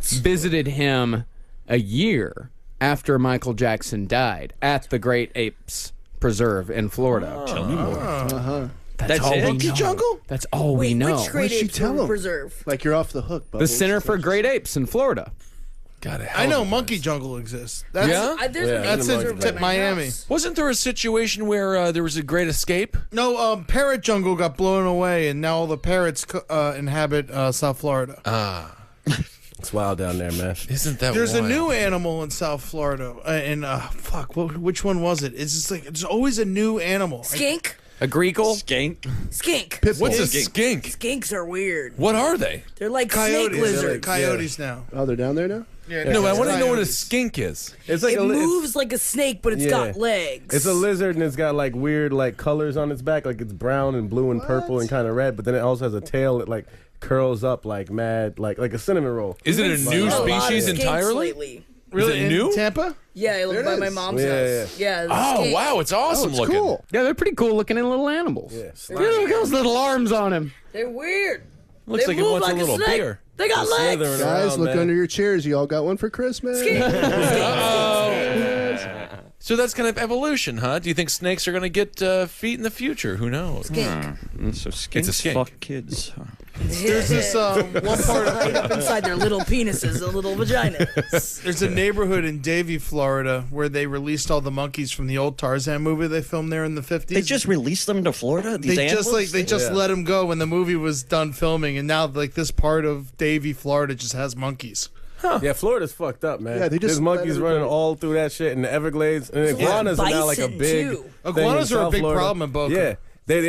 visited him a year after Michael Jackson died at the Great Apes Preserve in Florida. Tell me more. That's all we Monkey know. Jungle? That's all we know. Which Great she Apes tell him? Preserve? Like you're off the hook, The Bubbles. Center for Great Apes in Florida. I know Monkey Jungle exists. That's, Yeah? There's a That's nature in preserve by my Miami. house. Wasn't there a situation where there was a great escape? No, Parrot Jungle got blown away, and now all the parrots inhabit South Florida. It's wild down there, man. Isn't that There's wild? a new animal in South Florida, which one was it? It's just like there's always a new animal. Skink? A Greekle? Skank. Skink. What's a skink? Skinks are weird. What are they? They're like Coyotes. snake lizards. Coyotes now. Oh, they're down there now? No, I want to know what a Coyotes. skink is. It's like It a moves like a snake, but it's Yeah. got legs. It's a lizard and it's got like weird like colors on its back, like it's brown and blue and purple and kind of red. But then it also has a tail that like curls up like mad, like a cinnamon roll. Is it a new Seen a lot of species skinks entirely? lately. Really? it in new? Tampa? Yeah, I live by my mom's house. Yeah. the Oh, skink. wow, it's awesome looking. Cool. Yeah, they're pretty cool looking little animals. Look at those little arms on him. They're weird. Looks They like it move wants like a little snake. beer. They got legs. slithering Guys, around, look man. under your chairs. You all got one for Christmas. So that's kind of evolution, huh? Do you think snakes are going to get feet in the future? Who knows? Skink. So skinks skink. fuck kids. Huh? There's this one part of Right up inside their little penises, the little vaginas. There's a neighborhood in Davie, Florida, where they released all the monkeys from the old Tarzan movie they filmed there in the 50s. They just released them to Florida. These They just animals? let them go when the movie was done filming, and now like this part of Davie, Florida, just has monkeys. Yeah, Florida's fucked up, man. Yeah, they just There's monkeys let running everybody- all through that shit in the Everglades, and iguanas are now like a Bison, big. too. thing Iguanas in are a South big Florida. problem in Boca. Yeah,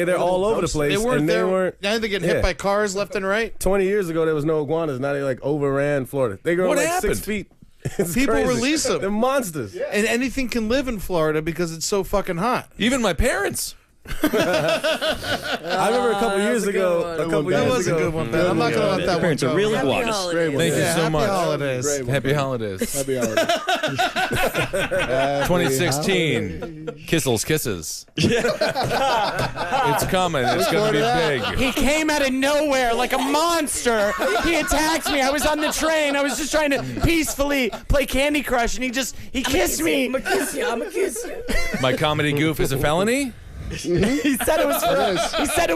they're all over the place. They weren't and there. They weren't. Now they're getting Yeah. hit by cars left and right. 20 years ago, there was no iguanas. Now they like overran Florida. They grow What like happened? 6 feet. It's People crazy. release them. They're monsters. And anything can live in Florida because it's so fucking hot. Even my parents. I remember a couple years a good ago. one. A couple That years was a ago. good one, man. I'm not gonna let that one Parents go. are real Happy iguanas. holidays. Thank you so Happy much. holidays. Great one. Happy holidays. Happy holidays. 2016, Kissel's Kisses. It's coming. It's going to be big. He came out of nowhere like a monster. He attacked me. I was on the train. I was just trying to peacefully play Candy Crush, and he kissed me. I'm gonna kiss you. I'm gonna kiss you. My comedy goof is a felony? He said it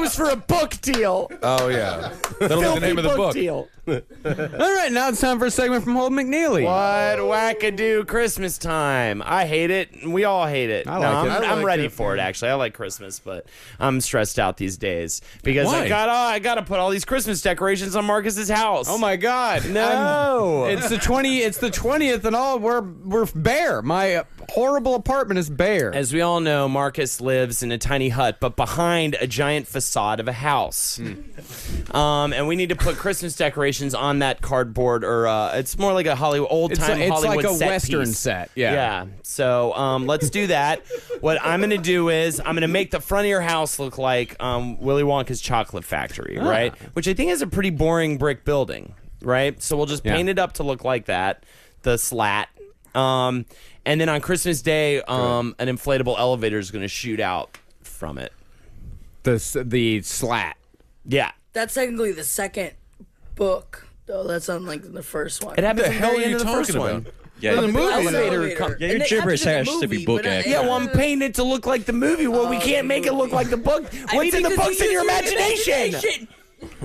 was for a book deal. Oh, yeah. That'll be the name of the book. Deal. All right, now it's time for a segment from Holden McNeely. What wackadoo Christmas time? I hate it. We all hate it. I like it. I'm like ready it. for it. Actually, I like Christmas, but I'm stressed out these days because Why? I gotta put all these Christmas decorations on Marcus's house. Oh my God! No. It's the 20th, and all we're bare. My horrible apartment is bare. As we all know, Marcus lives in a tiny hut, but behind a giant facade of a house. And we need to put Christmas decorations on that cardboard, or it's more like a old-time it's Hollywood like a set Western piece. set. Yeah. So let's do that. What I'm going to do is I'm going to make the front of your house look like Willy Wonka's chocolate factory, right? Which I think is a pretty boring brick building, right? So we'll just paint it up to look like that, the slat. And then on Christmas Day, an inflatable elevator is going to shoot out from it. The slat. Yeah. That's technically the second book, though. That's unlike the first one. It happens What the at hell the are very you end of the talking first about? one. Yeah, The movie. Elevator Yeah, your And it gibberish happens in has the to be movie, book but I- accurate. Yeah, well, I'm painting it to look like the movie. Well, we can't make it look like the book. What's in the Because book's you in your use imagination.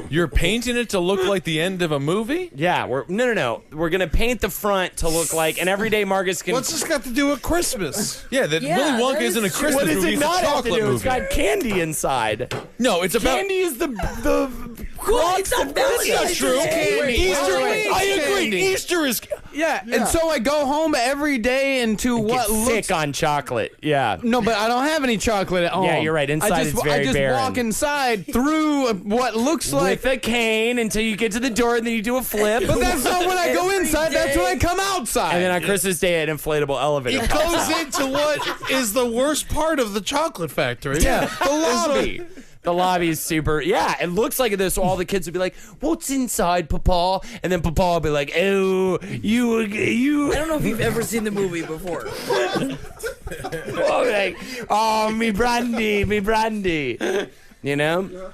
You're painting it to look like the end of a movie? Yeah, no. We're gonna paint the front to look like an everyday Marcus can. What's this got to do with Christmas? Yeah, that Willy Wonka isn't a Christmas What does movie. it It's a not have to chocolate do? movie. It's got candy inside. No, it's about. Candy is the crux of That's not Christmas. true. Easter. wait, I agree. candy. Easter is. Yeah, and so I go home every day into what Get looks. sick on chocolate. Yeah. No, but I don't have any chocolate at home. Yeah, you're right. Inside I just, it's very I just barren. walk inside through what looks like. With a cane until you get to the door, and then you do a flip. But that's not when I go inside. That's when I come outside. And then on Christmas Day, an inflatable elevator. It goes into what is the worst part of the chocolate factory. yeah, the lobby. The lobby is super. Yeah, it looks like this. So all the kids would be like, "What's inside, Papa?" And then Papa would be like, "Oh, you." I don't know if you've ever seen the movie before. Oh, like, oh, me brandy. You know?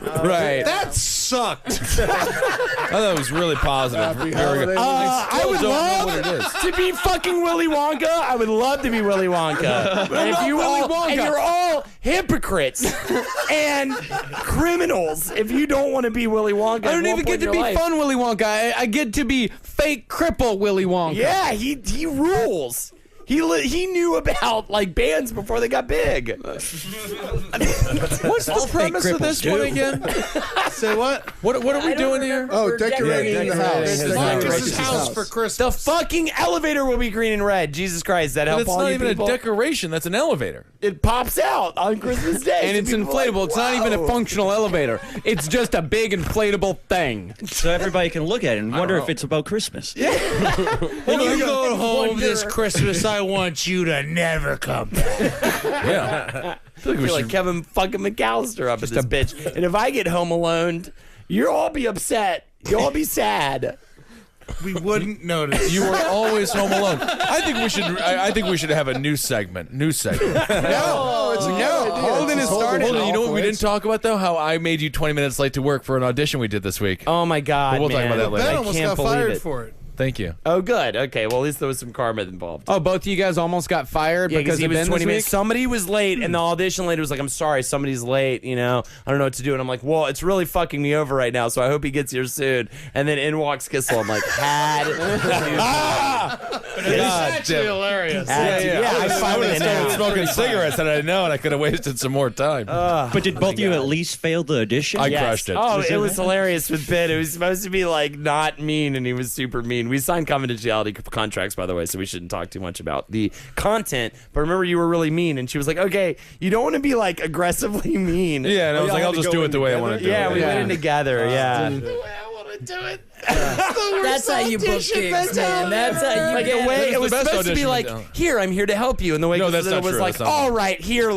Right. That sucked. I thought it was really positive. Very good. I would don't know love what it is. to be fucking Willy Wonka. I would love to be Willy Wonka. And if you and you're all hypocrites and criminals if you don't want to be Willy Wonka. I don't even get to be fun Willy Wonka. I get to be fake cripple Willy Wonka. Yeah, he rules. He knew about like bands before they got big. What's the premise of this one again? Say what? What are we doing here? Oh, decorating the house. Marcus's house for Christmas. The fucking elevator will be green and red. Jesus Christ, that But help it's all not you even people? a decoration. That's an elevator. It pops out on Christmas Day. And it's inflatable. It's not even a functional elevator. It's just a big inflatable thing. So everybody can look at it and wonder if it's about Christmas. When you go home this Christmas, I want you to never come back. Yeah. I feel I feel like Kevin fucking McAllister up in this bitch. And if I get home alone, you'll all be upset. You'll all be sad. We wouldn't notice. You were always home alone. I think we should have a new segment. No, it's a good idea. Holden It's has started. Hold on, you know what we Always. didn't talk about though? How I made you 20 minutes late to work for an audition we did this week. Oh my God, But we'll talk man. about that later. Ben I almost can't got believe fired it. for it. Thank you. Oh, good. Okay, well, at least there was some karma involved. Oh, both of you guys almost got fired Yeah, because he of was Ben 20 this minutes. week? Somebody was late, and the audition lady was like, "I'm sorry, somebody's late. You know, I don't know what to do." And I'm like, "Well, it's really fucking me over right now, so I hope he gets here soon." And then in walks Kissel. I'm like, "Had God damn. Hilarious. I finally started know. smoking cigarettes and I didn't know, and I could have wasted some more time. But did both of you at least fail the audition? I Yes. crushed it. Oh, it was hilarious with Ben. It was supposed to be like not mean, and he was super mean. We signed confidentiality contracts, by the way, so we shouldn't talk too much about the content. But remember, you were really mean, and she was like, "Okay, you don't want to be like aggressively mean." Yeah, and I was y'all like, had I'll to just go do it in the way I together? want to do Yeah, it. we went in together. Yeah. That's how you book gigs, man. That's how you Like get the way That's it was the best supposed to be audition like, we've done. "Here, I'm here to help you," and the way No, it that's not was true. like, That's not "All true. right, here,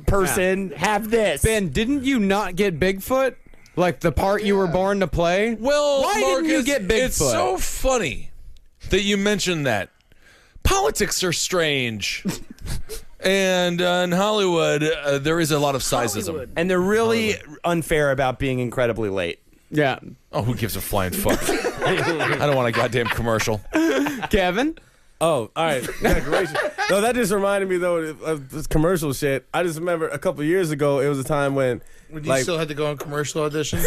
person, have this." Ben, didn't you not get Bigfoot? Like the part you were born to play? Well, why Marcus, didn't you get Bigfoot? It's so funny that you mentioned that. Politics are strange. And in Hollywood, there is a lot of sizeism. And they're really unfair about being incredibly late. Yeah. Oh, who gives a flying fuck? I don't want a goddamn commercial. Kevin? Oh, all right. Decoration. No, that just reminded me though of this commercial shit. I just remember a couple years ago, it was a time when You still had to go on commercial auditions?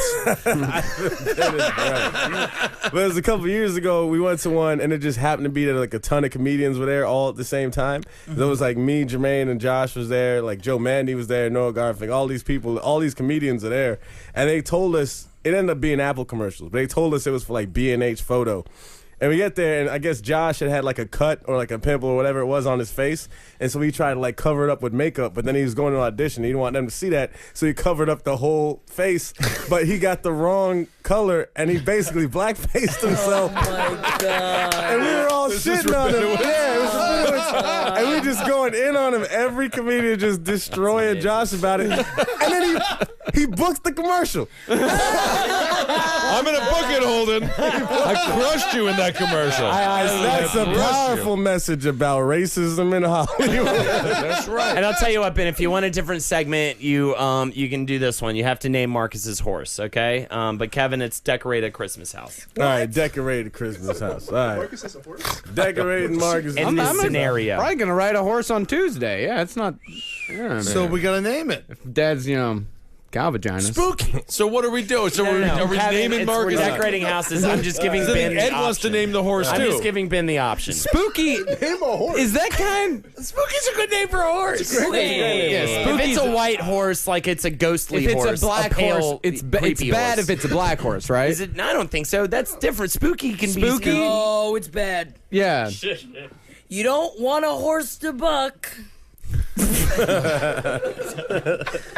But it was a couple years ago, we went to one, and it just happened to be that like a ton of comedians were there all at the same time. There was like me, Jermaine, and Josh was there. Like Joe Mandy was there, Noah Garfinkel, all these people, all these comedians are there. And they told us, it ended up being Apple commercials, but they told us it was for like B&H Photo. And we get there, and I guess Josh had like a cut or like a pimple or whatever it was on his face. And so he tried to like cover it up with makeup, but then he was going to audition. He didn't want them to see that. So he covered up the whole face, but he got the wrong color, and he basically blackfaced himself. Oh my God. And we were all shitting on him. Yeah, it was and we just going in on him. Every comedian just destroying Josh about it. And then he books the commercial. I'm gonna book it, Holden. I crushed you in that commercial. That's a powerful message about racism in Hollywood. That's right. And I'll tell you what, Ben, if you want a different segment, you can do this one. You have to name Marcus's horse, okay? But Kevin, it's decorate a Christmas house. All right, decorate a Christmas house. All right. Marcus has a horse? Decorating Marcus. In this scenario. Probably gonna ride a horse on Tuesday. Yeah, it's not. So we got to name it. Dad's, Cow vaginas. Spooky. So what are we doing? So are we Kevin, naming we're Marcus? decorating houses. I'm just giving So Ben the Ed wants to option. name the horse, I'm too. just giving Ben the option. Spooky. Name a horse. Is that kind? Spooky's a good name for a horse. Yeah, If Spooky's it's a white horse, like it's a ghostly If it's horse, a black pale, horse, it's creepy bad horse. if it's a black horse, right? Is it? I don't think so. That's different. Spooky can be Spooky? Oh, it's bad. Yeah. You don't want a horse to buck.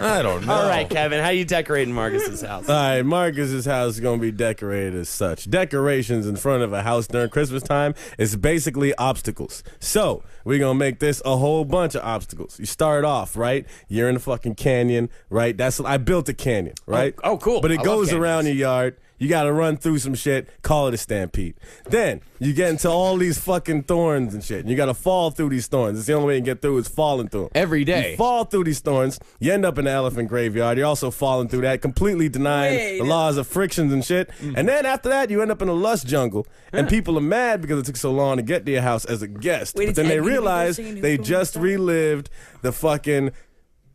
I don't know. All right, Kevin, how you decorating Marcus's house? All right, Marcus's house is gonna be decorated as such. Decorations in front of a house during Christmas time is basically obstacles. So we're gonna make this a whole bunch of obstacles. You start off right. You're in a fucking canyon, right? I built a canyon, right? Oh, cool. But it I love goes canyons. around your yard. You gotta run through some shit, call it a stampede. Then you get into all these fucking thorns and shit. And you gotta fall through these thorns. It's the only way you can get through is falling through them. Every day. You fall through these thorns, you end up in the elephant graveyard. You're also falling through that, completely denying the laws of frictions and shit. And then after that, you end up in a lust jungle. And people are mad because it took so long to get to your house as a guest. Wait, but it's then they Ed Larson realize singing who's they going just down? relived the fucking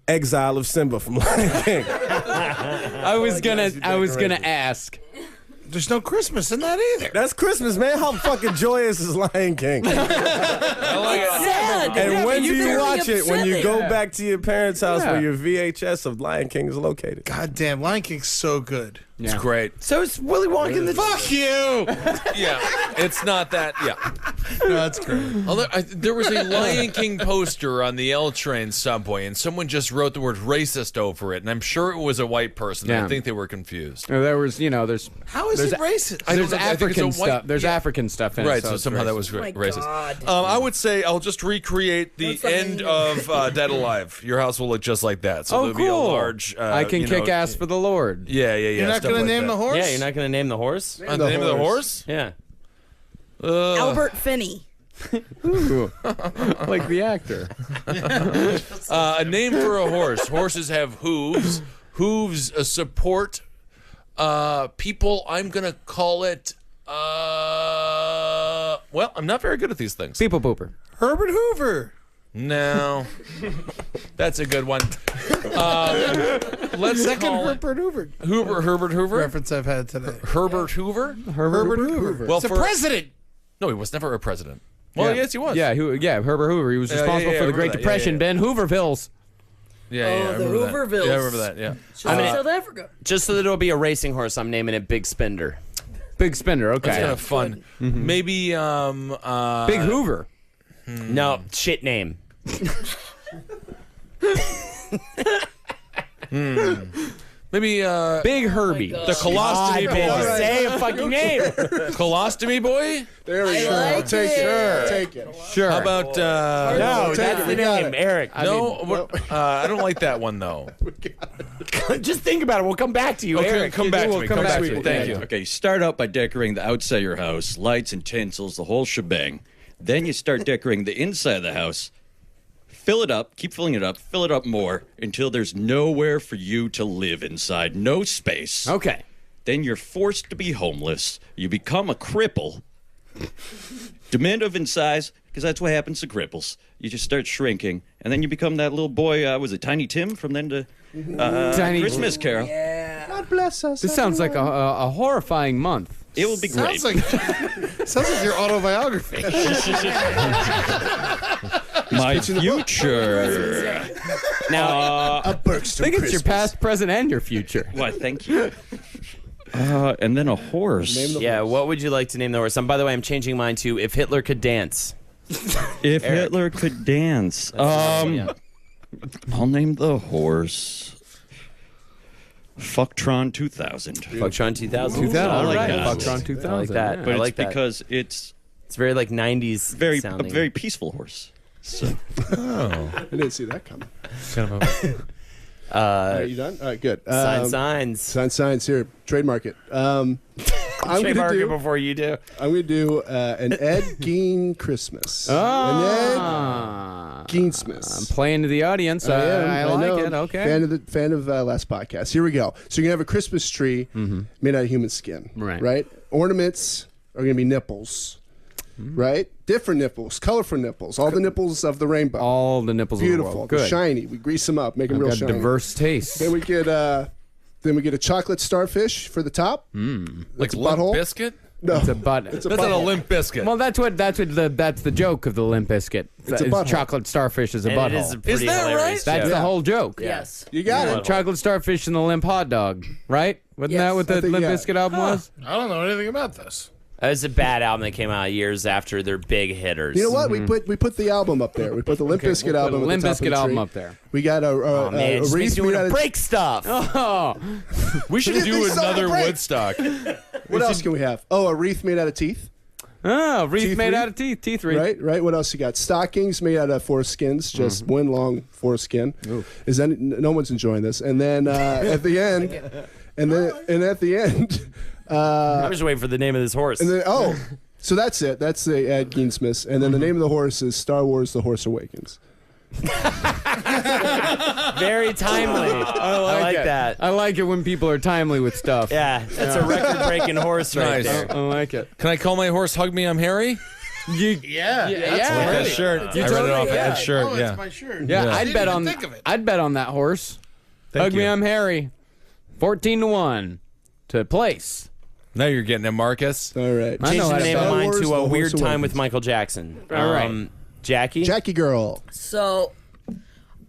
exile of Simba from Lion King. I was gonna ask. There's no Christmas in that either. That's Christmas, man. How fucking joyous is Lion King? Sad. And when do you're you very watch it? When you upsetting. go back to your parents' house Yeah. where your VHS of Lion King is located. God damn, Lion King's so good. It's great. So it's Willy Wonka in the Fuck you! Yeah, it's not that. Yeah. No, that's great. Although, there was a Lion King poster on the L train subway, and someone just wrote the word racist over it, and I'm sure it was a white person. Yeah. I think they were confused. There was, there's How is There's it racist? I don't there's know. I think it's African a white- stuff. There's yeah. African stuff in it. Right, so it's somehow that racist. was Oh my racist. God. I would say I'll just recreate the end of Dead Alive. Your house will look just like that. So Oh, there'll be a cool. large. I can kick ass for the Lord. Yeah. You're not stuff going to like name that. the horse? Yeah, you're not going to name the horse? The name of the horse? Yeah. Albert Finney. Ooh. Like the actor. A name for a horse. Horses have hooves. Hooves support people. I'm going to call it. Well, I'm not very good at these things. People pooper. Herbert Hoover. No. That's a good one. Let's Second call it Herbert Hoover Herbert Hoover? reference I've had today. Herbert Hoover? Herbert Hoover. Well, it's a for- president. No, he was never a president. Well, yes, he was. Yeah, Herbert Hoover. He was Yeah, responsible yeah, for the I Great remember that. Depression. Yeah. Ben Hoovervilles. Yeah, Oh, I the remember that. Hoovervilles. Yeah, I remember that, yeah. She's in South Africa. Just so that it'll be a racing horse, I'm naming it Big Spender. Big Spender. Okay. That's kind of fun. Maybe, Big Hoover. No, shit name. maybe, Big Herbie. the colostomy boy. Say a fucking name. Colostomy boy? There we go. I'll like take it. it. Take it. Sure. How about, No, Take that's it, the we got name, it. Eric. I don't like that one, though. Just think about it. We'll come back to you, Okay, Eric. come back to We'll me. come Come back back to to me. you. Thank you. Okay, you start out by decorating the outside of your house, lights and tinsels, the whole shebang. Then you start decorating the inside of the house. Fill it up, keep filling it up, fill it up more until there's nowhere for you to live inside, no space. Okay. Then you're forced to be homeless. You become a cripple. Diminutive in size, because that's what happens to cripples. You just start shrinking, and then you become that little boy, was it Tiny Tim from then to Tiny Christmas Carol? God bless us. This sounds like a horrifying month. It will be great. Sounds like your autobiography. My future. Now, I think it's your past, present, and your future. Why, thank you. And then a horse. yeah, what would you like to name the horse? By the way, I'm changing mine to If Hitler Could Dance. If Hitler could dance. Yeah. I'll name the horse Fucktron 2000. Fucktron 2000. 2000. I like Right. that. Fucktron 2000. I like that. But I it's like that. because it's It's very like 90s a sounding. very peaceful horse. So I didn't see that coming. uh, Are you done? All right, good. signs. Signs here. Trademark it. I'm Trademark gonna it before you do. I'm gonna do an Ed Gein Christmas. Ah. An Ed Geinsmas. I'm playing to the audience. I like know. it. Okay. Fan of last podcast. Here we go. So you're gonna have a Christmas tree made out of human skin. Right. Right. Ornaments are gonna be nipples. right? Different nipples, colorful nipples, all the nipples of the rainbow. All the nipples of the Beautiful, world. they're Good. shiny. We grease them up, make them I've real got shiny. diverse tastes. Then we get a chocolate starfish for the top. Like a Limp butthole. Biscuit? No, It's a butt. It's a That's not a butthole. Limp Biscuit. Well, that's the joke of the Limp Biscuit. It's a butthole. Chocolate starfish is a And butthole. it is a pretty that hilarious right? That's joke. the whole joke. Yes. You got it. Chocolate starfish and the limp hot dog, right? Wasn't Yes. that what the I think, Limp yeah. Bizkit album was? I don't know anything about this. It was a bad album that came out years after their big hitters. You know what? We put the album up there. We put the Limp Bizkit We'll put album. a at Limp the top of Bizkit the album tree. up there. We got Oh, man, it a just makes wreath me made want out to of break stuff. Oh, We should Give do these songs a another break. Woodstock. What else can we have? Oh, a wreath made out of teeth. wreath Teeth made wreath? out of teeth. Teeth wreath. Right. What else you got? Stockings made out of foreskins, just one long foreskin. Is that no one's enjoying this? And then at the end, I was waiting for the name of this horse. and then so that's it. That's the Ed Geensmith. And then the name of the horse is Star Wars: The Horse Awakens. Very timely. I like it. that. I like it when people are timely with stuff. Yeah, that's a record-breaking horse right Nice. there. I like it. Can I call my horse Hug Me, I'm Harry? Yeah. That shirt. I read it off Ed's shirt. Oh, Yeah. that's my shirt. Yeah, Yeah. I'd Didn't bet even on. think of it. I'd bet on that horse. Thank Hug me, you. I'm Harry. 14-1 to place. Now you're getting it, Marcus. All right. I Change know the how to name bet. of mine Wars, to The A Horse Weird Time Awakens. with Michael Jackson. All right. Jackie? Jackie girl. So,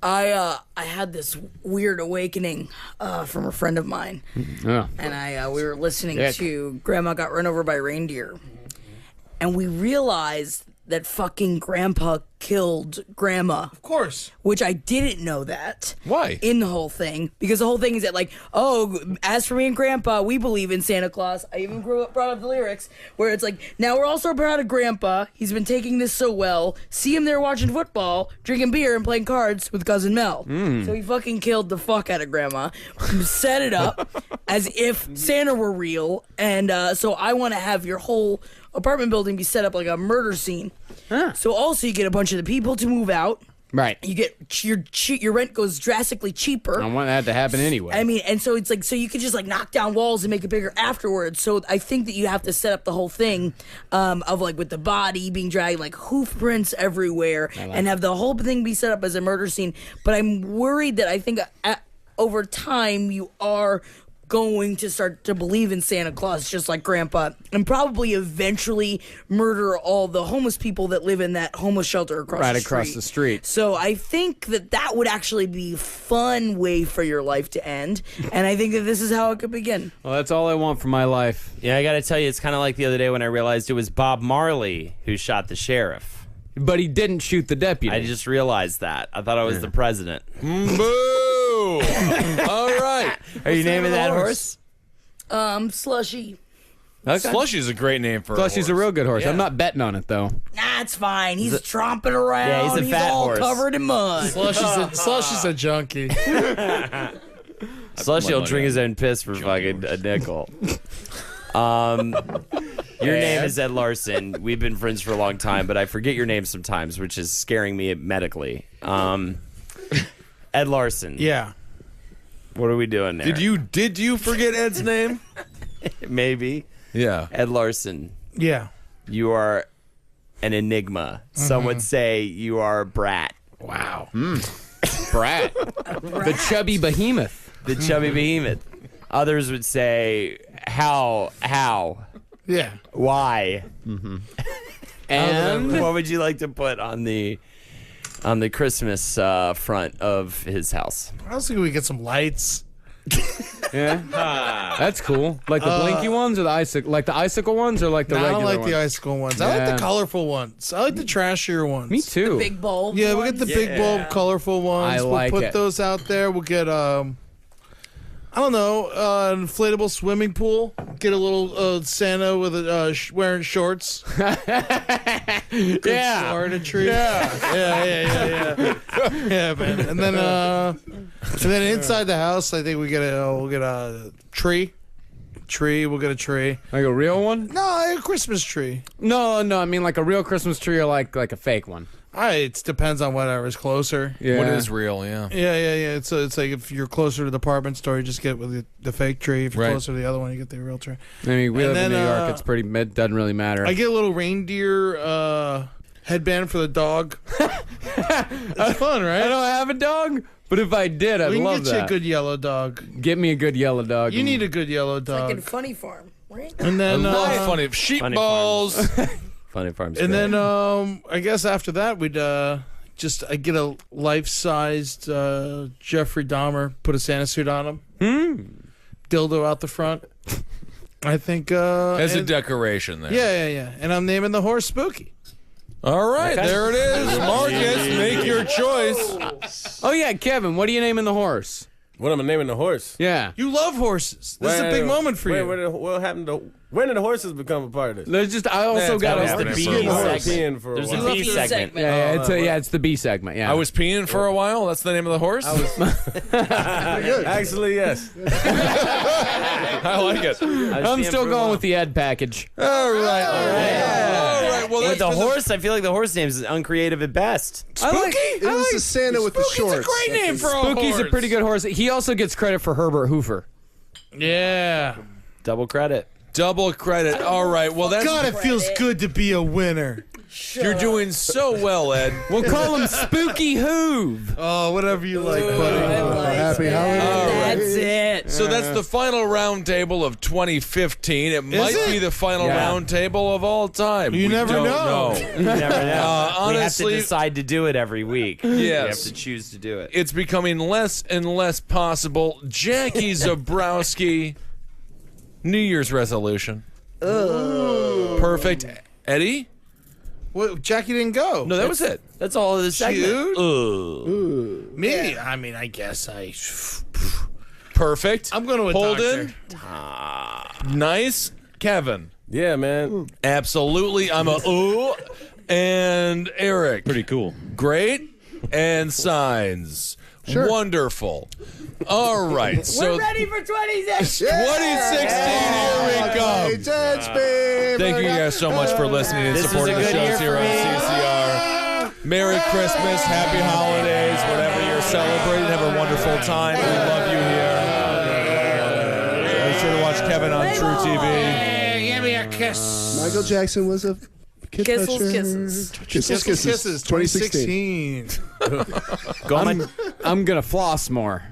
I had this weird awakening from a friend of mine, Yeah. and we were listening Dick. to Grandma Got Run Over by Reindeer, and we realized that fucking Grandpa killed Grandma. Of course. Which I didn't know that. Why? In the whole thing. Because the whole thing is that, like, oh, as for me and Grandpa, we believe in Santa Claus. I even brought up the lyrics where it's like, now we're all so proud of Grandpa. He's been taking this so well. See him there watching football, drinking beer, and playing cards with Cousin Mel. So he fucking killed the fuck out of Grandma, set it up as if Santa were real. And so I want to have your whole apartment building be set up like a murder scene. So also you get a bunch of the people to move out. Right. You get your rent goes drastically cheaper. I want that to happen anyway. I mean, and so it's like, so you could just like knock down walls and make it bigger afterwards. So I think that you have to set up the whole thing of like with the body being dragged, like hoof prints everywhere, and have the whole thing be set up as a murder scene. But I'm worried that I think over time you are going to start to believe in Santa Claus just like Grandpa, and probably eventually murder all the homeless people that live in that homeless shelter across Right the street. across the street. So I think that would actually be a fun way for your life to end, and I think that this is how it could begin. Well, that's all I want for my life. Yeah, I got to tell you, it's kind of like the other day when I realized it was Bob Marley who shot the sheriff. But he didn't shoot the deputy. I just realized that. I thought I was the president. Boo! All right. Are you naming that horse? Slushy. Slushy's a great name for Slushy's a a horse. real good horse. Yeah. I'm not betting on it though. Nah, it's fine. He's tromping around. Yeah, he's a fat all horse. covered in mud. Slushy's a junkie. Slushy will drink his own piss for fucking a nickel. Your name is Ed Larson. We've been friends for a long time, but I forget your name sometimes, which is scaring me medically. Ed Larson. Yeah. What are we doing there? Did you forget Ed's name? Maybe. Yeah. Ed Larson. Yeah. You are an enigma. Some would say you are a brat. Wow. Brat. The chubby behemoth. The chubby behemoth. Others would say, how, Yeah. why? And What would you like to put on the Christmas front of his house? I was thinking we get some lights. yeah, that's cool. Like the blinky ones or the icicle, like the icicle ones or like the No, I regular don't like ones? the icicle ones. I like Yeah. the colorful ones. I like the trashier ones. Me too. Big bulb. Yeah, we get the big bulb, colorful ones. I like we'll put it. those out there. We'll get I don't know, an inflatable swimming pool. Get a little Santa with a wearing shorts. Yeah. Florida tree. Yeah, man. And then inside the house, I think we'll get a tree. We'll get a tree. Like a real one? No, a Christmas tree. No. I mean like a real Christmas tree or like a fake one. It depends on whatever's closer. Yeah. What is real? Yeah. Yeah. It's like if you're closer to the department store, you just get with the fake tree. If you're Right. closer to the other one, you get the real tree. I mean, we And live in New then, York. It's pretty. It doesn't really matter. I get a little reindeer headband for the dog. It's fun, right? I don't have a dog, but if I did, I'd We can love get you a that. good yellow dog. Get me a good yellow dog. You need a good yellow Like in dog. Funny Farm, right? And I then love funny sheep Funny balls. Funny Farms. and then I guess after that we'd I get a life-sized Jeffrey Dahmer, put a Santa suit on him. Dildo out the front. I think As a and- decoration there. Yeah. And I'm naming the horse Spooky. All right, there it is. Marcus, make your choice. Oh yeah, Kevin. What are you naming the horse? What am I naming the horse? Yeah. You love horses. This is a big moment for you. What happened to? When did the horses become a part of this? There's just. I also it's got. gotta a- happen the for B a while. segment. For a There's a while. B B segment. segment. Yeah, it's the B segment. Yeah. I was peeing for a while. That's the name of the horse. Actually, yes. I like it. I'm still going with the Ed package. All right. All right. Well, With that's the horse, I feel like the horse name is uncreative at best. It was the Santa with the shorts. Great name for a Spooky's horse. a pretty good horse. He also gets credit for Herbert Hoover. Yeah. Double credit. Double credit. All right. Well, that's God, it feels good to be a winner. you're doing so well, Ed. We'll call him Spooky Hoove. Oh, whatever you like, buddy. Happy holidays. That's it. So that's the final round table of 2015. It might it? be the final Yeah. round table of all time. You We never don't know. You never know. We have honestly- to decide to do it every week. Yes. We have to choose to do it. It's becoming less and less possible. Jackie Zebrowski, New Year's resolution. Perfect. Eddie? Well, Jackie didn't go. No, that was it. That's all of the segment. Dude. Me? I mean, I guess Perfect. I'm going to a Holden. doctor. Nice. Kevin. Yeah, man. Absolutely. I'm a ooh. And Eric. Pretty cool. Great. And Signs. Sure. Wonderful. All right. So We're ready for 2016. 2016, here we go. Thank you guys so much for listening and This supporting the was a good shows year here for on me. CCR. Merry Christmas, Happy Holidays, whatever you're celebrating. Have a wonderful time. We love you here. Make sure to watch Kevin on True TV. Give me a kiss. Michael Jackson was a kid Kissels, toucher. kisses. Kisses. 2016. 2016. Go on my I'm gonna floss more.